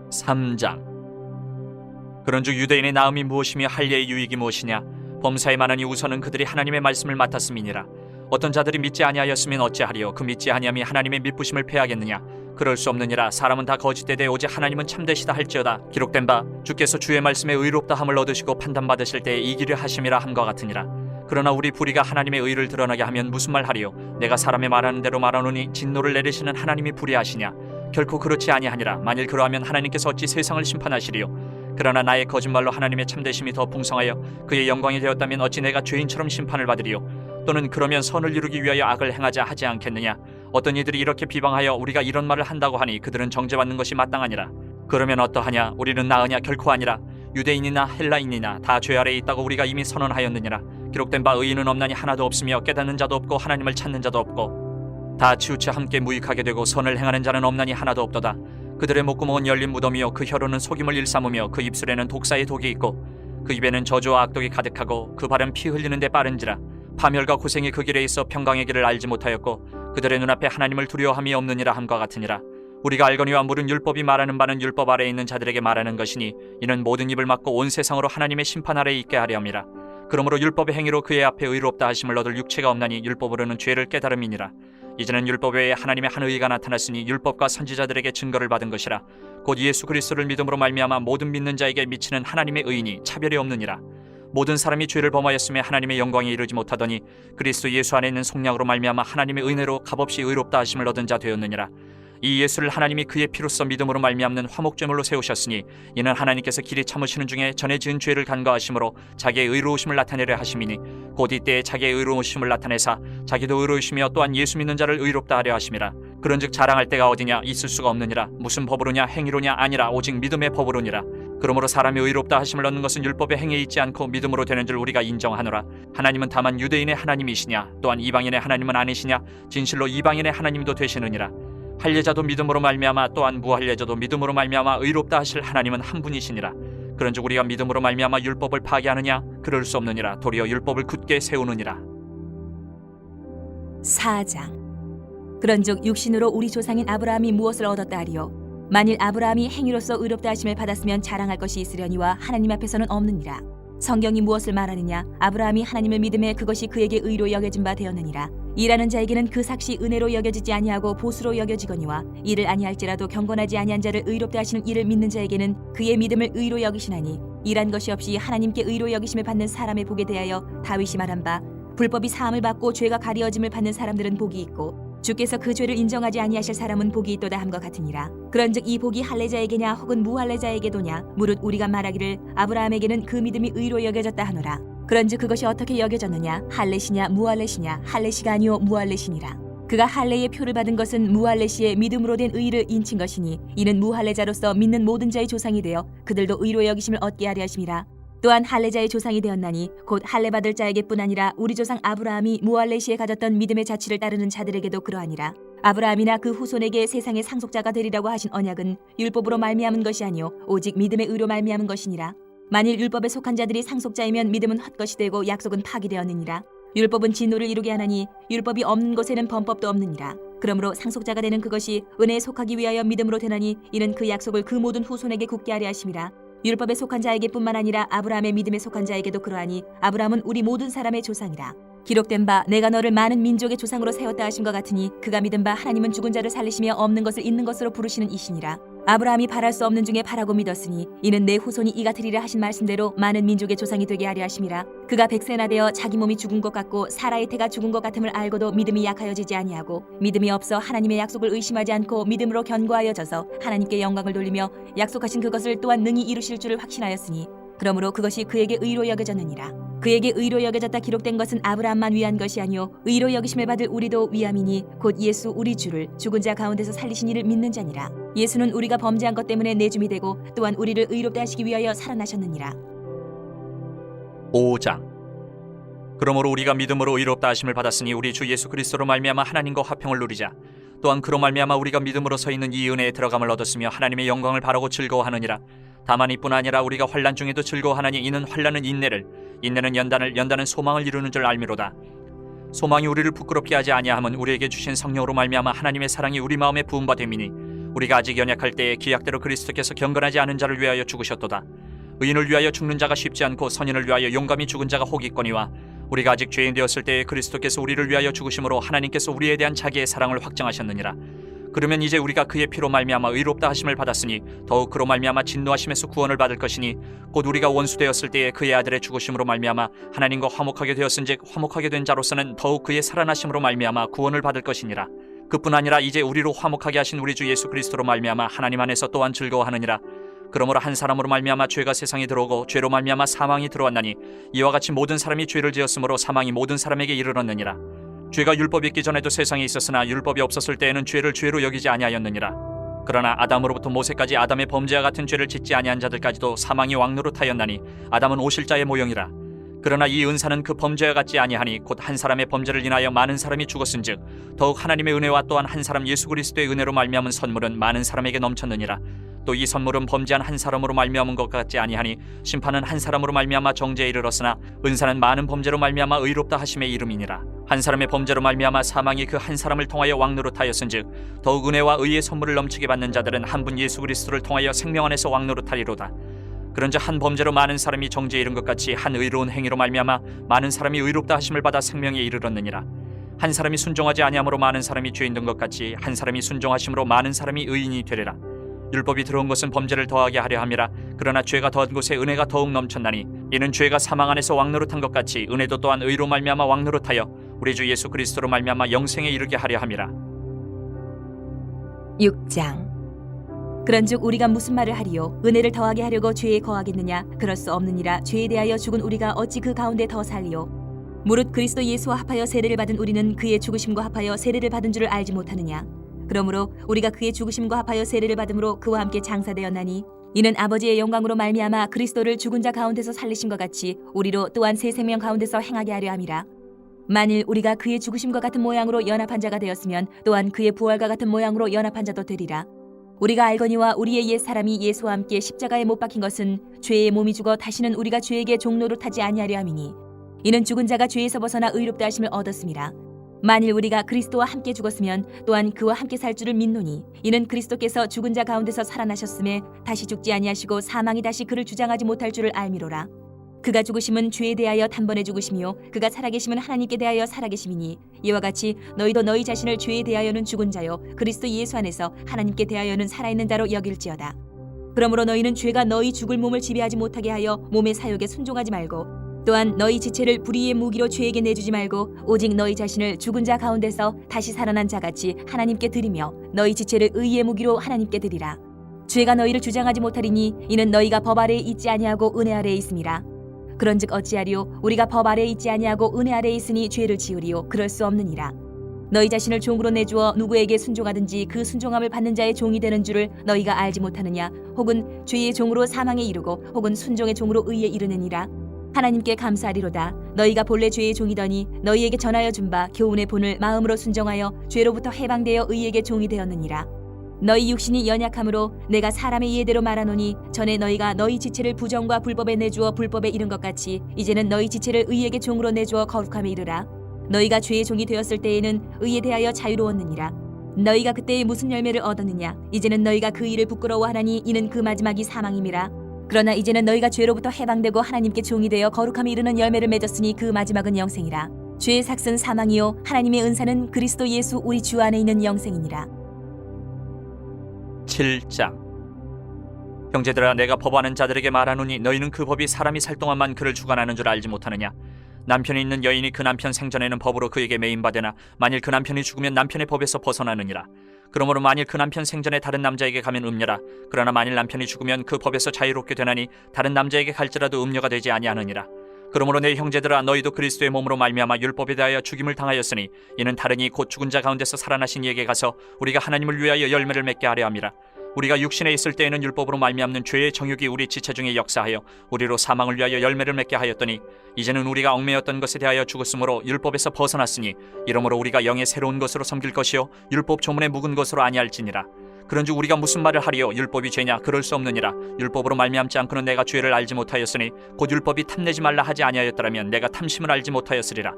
3장. 그런즉 유대인의 나음이 무엇이며 할례의 유익이 무엇이냐? 범사에 많으니 우선은 그들이 하나님의 말씀을 맡았음이니라. 어떤 자들이 믿지 아니하였으면 어찌하리요? 그 믿지 아니함이 하나님의 믿부심을 패하겠느냐? 그럴 수 없느니라. 사람은 다 거짓되되 오직 하나님은 참되시다 할지어다. 기록된 바 주께서 주의 말씀에 의롭다 함을 얻으시고 판단받으실 때에 이기려 하심이라 함과 같으니라. 그러나 우리 불의가 하나님의 의를 드러나게 하면 무슨 말 하리요? 내가 사람의 말하는 대로 말하노니 진노를 내리시는 하나님이 불의하시냐? 결코 그렇지 아니하니라. 만일 그러하면 하나님께서 어찌 세상을 심판하시리요? 그러나 나의 거짓말로 하나님의 참되심이 더 풍성하여 그의 영광이 되었다면 어찌 내가 죄인처럼 심판을 받으리요? 또는 그러면 선을 이루기 위하여 악을 행하자 하지 않겠느냐? 어떤 이들이 이렇게 비방하여 우리가 이런 말을 한다고 하니 그들은 정죄받는 것이 마땅하니라. 그러면 어떠하냐? 우리는 나으냐? 결코 아니라. 유대인이나 헬라인이나 다 죄 아래에 있다고 우리가 이미 선언하였느니라. 기록된 바 의인은 없나니 하나도 없으며 깨닫는 자도 없고 하나님을 찾는 자도 없고 다 치우쳐 함께 무익하게 되고 선을 행하는 자는 없나니 하나도 없도다. 그들의 목구멍은 열린 무덤이요 그 혀로는 속임을 일삼으며 그 입술에는 독사의 독이 있고 그 입에는 저주와 악독이 가득하고 그 발은 피 흘리는 데 빠른지라. 파멸과 고생이 그 길에 있어 평강의 길을 알지 못하였고 그들의 눈앞에 하나님을 두려워함이 없느니라 함과 같으니라. 우리가 알거니와 물은 율법이 말하는 바는 율법 아래에 있는 자들에게 말하는 것이니 이는 모든 입을 막고 온 세상으로 하나님의 심판 아래에 있게 하려 함이라. 그러므로 율법의 행위로 그의 앞에 의롭다 하심을 얻을 육체가 없나니 율법으로는 죄를 깨달음이니라. 이제는 율법 외에 하나님의 한 의가 나타났으니 율법과 선지자들에게 증거를 받은 것이라. 곧 예수 그리스도를 믿음으로 말미암아 모든 믿는 자에게 미치는 하나님의 의인이 차별이 없느니라. 모든 사람이 죄를 범하였음에 하나님의 영광에 이르지 못하더니 그리스도 예수 안에 있는 속량으로 말미암아 하나님의 은혜로 값없이 의롭다 하심을 얻은 자 되었느니라. 이 예수를 하나님이 그의 피로써 믿음으로 말미암는 화목제물로 세우셨으니 이는 하나님께서 길이 참으시는 중에 전에 지은 죄를 간과하심으로 자기의 의로우심을 나타내려 하심이니 곧 이때에 자기의 의로우심을 나타내사 자기도 의로우시며 또한 예수 믿는 자를 의롭다 하려 하심이라. 그런즉 자랑할 때가 어디냐? 있을 수가 없느니라. 무슨 법으로냐? 행위로냐? 아니라 오직 믿음의 법으로니라. 그러므로 사람이 의롭다 하심을 얻는 것은 율법의 행위에 있지 않고 믿음으로 되는 줄 우리가 인정하노라. 하나님은 다만 유대인의 하나님이시냐? 또한 이방인의 하나님은 아니시냐? 진실로 이방인의 하나님도 되시느니라. 할례자도 믿음으로 말미암아 또한 무할례자도 믿음으로 말미암아 의롭다 하실 하나님은 한 분이시니라. 그런즉 우리가 믿음으로 말미암아 율법을 파괴하느냐? 그럴 수 없느니라. 도리어 율법을 굳게 세우느니라. 4장. 그런즉 육신으로 우리 조상인 아브라함이 무엇을 얻었다 하리요? 만일 아브라함이 행위로서 의롭다 하심을 받았으면 자랑할 것이 있으려니와 하나님 앞에서는 없느니라. 성경이 무엇을 말하느냐? 아브라함이 하나님을 믿음에 그것이 그에게 의로 여겨진 바 되었느니라. 일하는 자에게는 그 삭시 은혜로 여겨지지 아니하고 보수로 여겨지거니와 이를 아니할지라도 경건하지 아니한 자를 의롭다 하시는 이를 믿는 자에게는 그의 믿음을 의로 여기시나니 일한 것이 없이 하나님께 의로 여기심을 받는 사람의 복에 대하여 다윗이 말한 바 불법이 사함을 받고 죄가 가리어짐을 받는 사람들은 복이 있고 주께서 그 죄를 인정하지 아니하실 사람은 복이 있도다 함과 같으니라. 그런즉 이 복이 할례자에게냐 혹은 무할례자에게도냐? 무릇 우리가 말하기를 아브라함에게는 그 믿음이 의로 여겨졌다 하노라. 그런즉 그것이 어떻게 여겨졌느냐? 할례시냐 무할례시냐? 할례시가 아니요 무할례시니라. 그가 할례의 표를 받은 것은 무할례시의 믿음으로 된 의를 인친 것이니 이는 무할례자로서 믿는 모든 자의 조상이 되어 그들도 의로 여기심을 얻게 하려 하심이라. 또한 할례자의 조상이 되었나니 곧 할례 받을 자에게뿐 아니라 우리 조상 아브라함이 무할례시에 가졌던 믿음의 자취를 따르는 자들에게도 그러하니라. 아브라함이나 그 후손에게 세상의 상속자가 되리라고 하신 언약은 율법으로 말미암은 것이 아니요 오직 믿음의 의로 말미암은 것이니라. 만일 율법에 속한 자들이 상속자이면 믿음은 헛것이 되고 약속은 파기되었느니라. 율법은 진노를 이루게 하나니 율법이 없는 곳에는 범법도 없느니라. 그러므로 상속자가 되는 그것이 은혜에 속하기 위하여 믿음으로 되나니 이는 그 약속을 그 모든 후손에게 굳게 하려 하심이라. 율법에 속한 자에게뿐만 아니라 아브라함의 믿음에 속한 자에게도 그러하니 아브라함은 우리 모든 사람의 조상이라. 기록된 바 내가 너를 많은 민족의 조상으로 세웠다 하심과 같으니 그가 믿은 바 하나님은 죽은 자를 살리시며 없는 것을 있는 것으로 부르시는 이시니라. 아브라함이 바랄 수 없는 중에 바라고 믿었으니 이는 내 후손이 이가 되리라 하신 말씀대로 많은 민족의 조상이 되게 하려 하심이라. 그가 백세나 되어 자기 몸이 죽은 것 같고 사라의 태가 죽은 것 같음을 알고도 믿음이 약하여지지 아니하고 믿음이 없어 하나님의 약속을 의심하지 않고 믿음으로 견고하여져서 하나님께 영광을 돌리며 약속하신 그것을 또한 능히 이루실 줄을 확신하였으니 그러므로 그것이 그에게 의로 여겨졌느니라. 그에게 의로 여겨졌다 기록된 것은 아브라함만 위한 것이 아니요 의로 여기심을 받을 우리도 위함이니 곧 예수 우리 주를 죽은 자 가운데서 살리신 이를 믿는 자니라. 예수는 우리가 범죄한 것 때문에 내줌이 되고 또한 우리를 의롭다 하시기 위하여 살아나셨느니라. 5장. 그러므로 우리가 믿음으로 의롭다 하심을 받았으니 우리 주 예수 그리스도로 말미암아 하나님과 화평을 누리자. 또한 그로 말미암아 우리가 믿음으로 서 있는 이 은혜에 들어감을 얻었으며 하나님의 영광을 바라고 즐거워하느니라. 다만 이뿐 아니라 우리가 환난 중에도 즐거워하나니 이는 환난은 인내를, 인내는 연단을, 연단은 소망을 이루는 줄 알미로다. 소망이 우리를 부끄럽게 하지 아니하면 우리에게 주신 성령으로 말미암아 하나님의 사랑이 우리 마음에 부은 바 됨이니 우리가 아직 연약할 때에 기약대로 그리스도께서 경건하지 않은 자를 위하여 죽으셨도다. 의인을 위하여 죽는 자가 쉽지 않고 선인을 위하여 용감히 죽은 자가 혹 있거니와 우리가 아직 죄인 되었을 때에 그리스도께서 우리를 위하여 죽으심으로 하나님께서 우리에 대한 자기의 사랑을 확정하셨느니라. 그러면 이제 우리가 그의 피로 말미암아 의롭다 하심을 받았으니 더욱 그로 말미암아 진노하심에서 구원을 받을 것이니 곧 우리가 원수 되었을 때에 그의 아들의 죽으심으로 말미암아 하나님과 화목하게 되었은즉 화목하게 된 자로서는 더욱 그의 살아나심으로 말미암아 구원을 받을 것이니라. 그뿐 아니라 이제 우리로 화목하게 하신 우리 주 예수 그리스도로 말미암아 하나님 안에서 또한 즐거워하느니라. 그러므로 한 사람으로 말미암아 죄가 세상에 들어오고 죄로 말미암아 사망이 들어왔나니 이와 같이 모든 사람이 죄를 지었으므로 사망이 모든 사람에게 이르렀느니라. 죄가 율법이 있기 전에도 세상에 있었으나 율법이 없었을 때에는 죄를 죄로 여기지 아니하였느니라. 그러나 아담으로부터 모세까지 아담의 범죄와 같은 죄를 짓지 아니한 자들까지도 사망이 왕노릇하였나니 아담은 오실자의 모형이라. 그러나 이 은사는 그 범죄와 같지 아니하니 곧 한 사람의 범죄를 인하여 많은 사람이 죽었은즉 더욱 하나님의 은혜와 또한 한 사람 예수 그리스도의 은혜로 말미암은 선물은 많은 사람에게 넘쳤느니라. 또 이 선물은 범죄한 한 사람으로 말미암은 것 같지 아니하니 심판은 한 사람으로 말미암아 정죄에 이르렀으나 은사는 많은 범죄로 말미암아 의롭다 하심의 이름이니라. 한 사람의 범죄로 말미암아 사망이 그 한 사람을 통하여 왕노릇하였은즉 더욱 은혜와 의의 선물을 넘치게 받는 자들은 한 분 예수 그리스도를 통하여 생명 안에서 왕노릇하리로다. 그런즉 한 범죄로 많은 사람이 정죄에 이른 것 같이 한 의로운 행위로 말미암아 많은 사람이 의롭다 하심을 받아 생명에 이르렀느니라. 한 사람이 순종하지 아니함으로 많은 사람이 죄인 된 것 같이 한 사람이 순종하심으로 많은 사람이 의인이 되리라. 율법이 들어온 것은 범죄를 더하게 하려 함이라. 그러나 죄가 더한 곳에 은혜가 더욱 넘쳤나니 이는 죄가 사망 안에서 왕노릇한 것 같이 은혜도 또한 의로 말미암아 왕노릇하여 우리 주 예수 그리스도로 말미암아 영생에 이르게 하려 함이라. 6장. 그런즉 우리가 무슨 말을 하리요? 은혜를 더하게 하려고 죄에 거하겠느냐? 그럴 수 없느니라. 죄에 대하여 죽은 우리가 어찌 그 가운데 더 살리요? 무릇 그리스도 예수와 합하여 세례를 받은 우리는 그의 죽으심과 합하여 세례를 받은 줄을 알지 못하느냐? 그러므로 우리가 그의 죽으심과 합하여 세례를 받음으로 그와 함께 장사되었나니 이는 아버지의 영광으로 말미암아 그리스도를 죽은 자 가운데서 살리신 것 같이 우리로 또한 새 생명 가운데서 행하게 하려 함이라. 만일 우리가 그의 죽으심과 같은 모양으로 연합한 자가 되었으면 또한 그의 부활과 같은 모양으로 연합한 자도 되리라. 우리가 알거니와 우리의 옛 사람이 예수와 함께 십자가에 못 박힌 것은 죄의 몸이 죽어 다시는 우리가 죄에게 종노릇하지 아니하려 함이니 이는 죽은 자가 죄에서 벗어나 의롭다 하심을 얻었음이라. 만일 우리가 그리스도와 함께 죽었으면 또한 그와 함께 살 줄을 믿노니 이는 그리스도께서 죽은 자 가운데서 살아나셨음에 다시 죽지 아니하시고 사망이 다시 그를 주장하지 못할 줄을 알미로라. 그가 죽으심은 죄에 대하여 단번에 죽으심이요 그가 살아계심은 하나님께 대하여 살아계심이니 이와 같이 너희도 너희 자신을 죄에 대하여는 죽은 자요 그리스도 예수 안에서 하나님께 대하여는 살아있는 자로 여길지어다. 그러므로 너희는 죄가 너희 죽을 몸을 지배하지 못하게 하여 몸의 사욕에 순종하지 말고 또한 너희 지체를 불의의 무기로 죄에게 내주지 말고 오직 너희 자신을 죽은 자 가운데서 다시 살아난 자같이 하나님께 드리며 너희 지체를 의의 무기로 하나님께 드리라. 죄가 너희를 주장하지 못하리니 이는 너희가 법 아래에 있지 아니하고 은혜 아래에 있음이라. 그런즉 어찌하리요? 우리가 법 아래에 있지 아니하고 은혜 아래에 있으니 죄를 지으리요? 그럴 수 없느니라. 너희 자신을 종으로 내주어 누구에게 순종하든지 그 순종함을 받는 자의 종이 되는 줄을 너희가 알지 못하느냐? 혹은 죄의 종으로 사망에 이르고 혹은 순종의 종으로 의에 이르느니라. 하나님께 감사하리로다. 너희가 본래 죄의 종이더니 너희에게 전하여 준 바 교훈의 본을 마음으로 순종하여 죄로부터 해방되어 의에게 종이 되었느니라. 너희 육신이 연약함으로 내가 사람의 예대로 말하노니 전에 너희가 너희 지체를 부정과 불법에 내주어 불법에 이른 것 같이 이제는 너희 지체를 의에게 종으로 내주어 거룩함에 이르라. 너희가 죄의 종이 되었을 때에는 의에 대하여 자유로웠느니라. 너희가 그때에 무슨 열매를 얻었느냐? 이제는 너희가 그 일을 부끄러워하나니 이는 그 마지막이 사망임이라. 그러나 이제는 너희가 죄로부터 해방되고 하나님께 종이 되어 거룩함에 이르는 열매를 맺었으니 그 마지막은 영생이라. 죄의 삭은 사망이요 하나님의 은사는 그리스도 예수 우리 주 안에 있는 영생이니라. 7장. 형제들아 내가 법하는 자들에게 말하노니 너희는 그 법이 사람이 살 동안만 그를 주관하는 줄 알지 못하느냐? 남편이 있는 여인이 그 남편 생전에는 법으로 그에게 매인받으나 만일 그 남편이 죽으면 남편의 법에서 벗어나느니라. 그러므로 만일 그 남편 생전에 다른 남자에게 가면 음녀라. 그러나 만일 남편이 죽으면 그 법에서 자유롭게 되나니 다른 남자에게 갈지라도 음녀가 되지 아니하느니라. 그러므로 내 형제들아 너희도 그리스도의 몸으로 말미암아 율법에 대하여 죽임을 당하였으니 이는 다른이 곧 죽은 자 가운데서 살아나신 이에게 가서 우리가 하나님을 위하여 열매를 맺게 하려 함이라. 우리가 육신에 있을 때에는 율법으로 말미암는 죄의 정욕이 우리 지체 중에 역사하여 우리로 사망을 위하여 열매를 맺게 하였더니 이제는 우리가 얽매였던 것에 대하여 죽었으므로 율법에서 벗어났으니 이러므로 우리가 영의 새로운 것으로 섬길 것이요 율법 조문에 묵은 것으로 아니할지니라. 그런즉 우리가 무슨 말을 하리요? 율법이 죄냐? 그럴 수 없느니라. 율법으로 말미암지 않고는 내가 죄를 알지 못하였으니 곧 율법이 탐내지 말라 하지 아니하였더라면 내가 탐심을 알지 못하였으리라.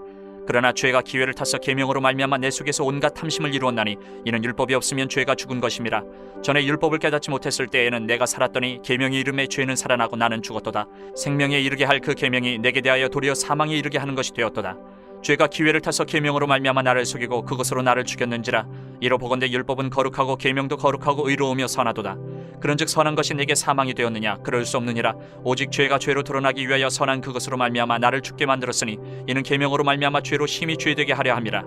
그러나 죄가 기회를 타서 계명으로 말미암아 내 속에서 온갖 탐심을 이루었나니 이는 율법이 없으면 죄가 죽은 것임이라. 전에 율법을 깨닫지 못했을 때에는 내가 살았더니 계명이 이름에 죄는 살아나고 나는 죽었도다. 생명에 이르게 할 그 계명이 내게 대하여 도리어 사망에 이르게 하는 것이 되었도다. 죄가 기회를 타서 계명으로 말미암아 나를 속이고 그것으로 나를 죽였는지라. 이로 보건대 율법은 거룩하고 계명도 거룩하고 의로우며 선하도다. 그런즉 선한 것이 내게 사망이 되었느냐? 그럴 수 없느니라. 오직 죄가 죄로 드러나기 위하여 선한 그것으로 말미암아 나를 죽게 만들었으니 이는 계명으로 말미암아 죄로 심히 죄되게 하려 함이라.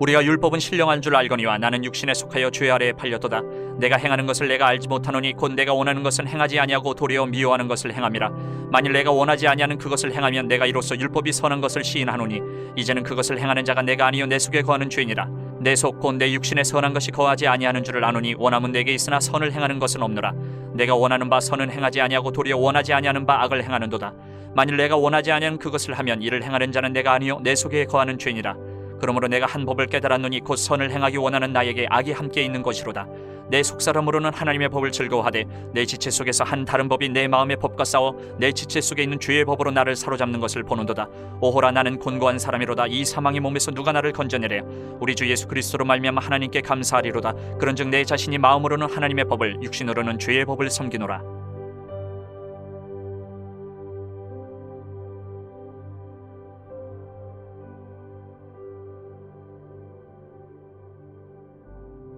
우리가 율법은 신령한 줄 알거니와 나는 육신에 속하여 죄 아래에 팔렸도다. 내가 행하는 것을 내가 알지 못하노니 곧 내가 원하는 것은 행하지 아니하고 도리어 미워하는 것을 행함이라. 만일 내가 원하지 아니하는 그것을 행하면 내가 이로써 율법이 선한 것을 시인하노니 이제는 그것을 행하는 자가 내가 아니요 내 속에 거하는 죄니라. 내 속 곧 내 육신에 선한 것이 거하지 아니하는 줄을 아노니 원함은 내게 있으나 선을 행하는 것은 없노라. 내가 원하는 바 선은 행하지 아니하고 도리어 원하지 아니하는 바 악을 행하는도다. 만일 내가 원하지 아니하는 그것을 하면 이를 행하는 자는 내가 아니요 내 속에 거하는 죄니라. 그러므로 내가 한 법을 깨달았노니 곧 선을 행하기 원하는 나에게 악이 함께 있는 것이로다. 내 속사람으로는 하나님의 법을 즐거워하되 내 지체 속에서 한 다른 법이 내 마음의 법과 싸워 내 지체 속에 있는 죄의 법으로 나를 사로잡는 것을 보는도다. 오호라 나는 곤고한 사람이로다. 이 사망의 몸에서 누가 나를 건져내랴. 우리 주 예수 그리스도로 말미암아 하나님께 감사하리로다. 그런즉 내 자신이 마음으로는 하나님의 법을 육신으로는 죄의 법을 섬기노라.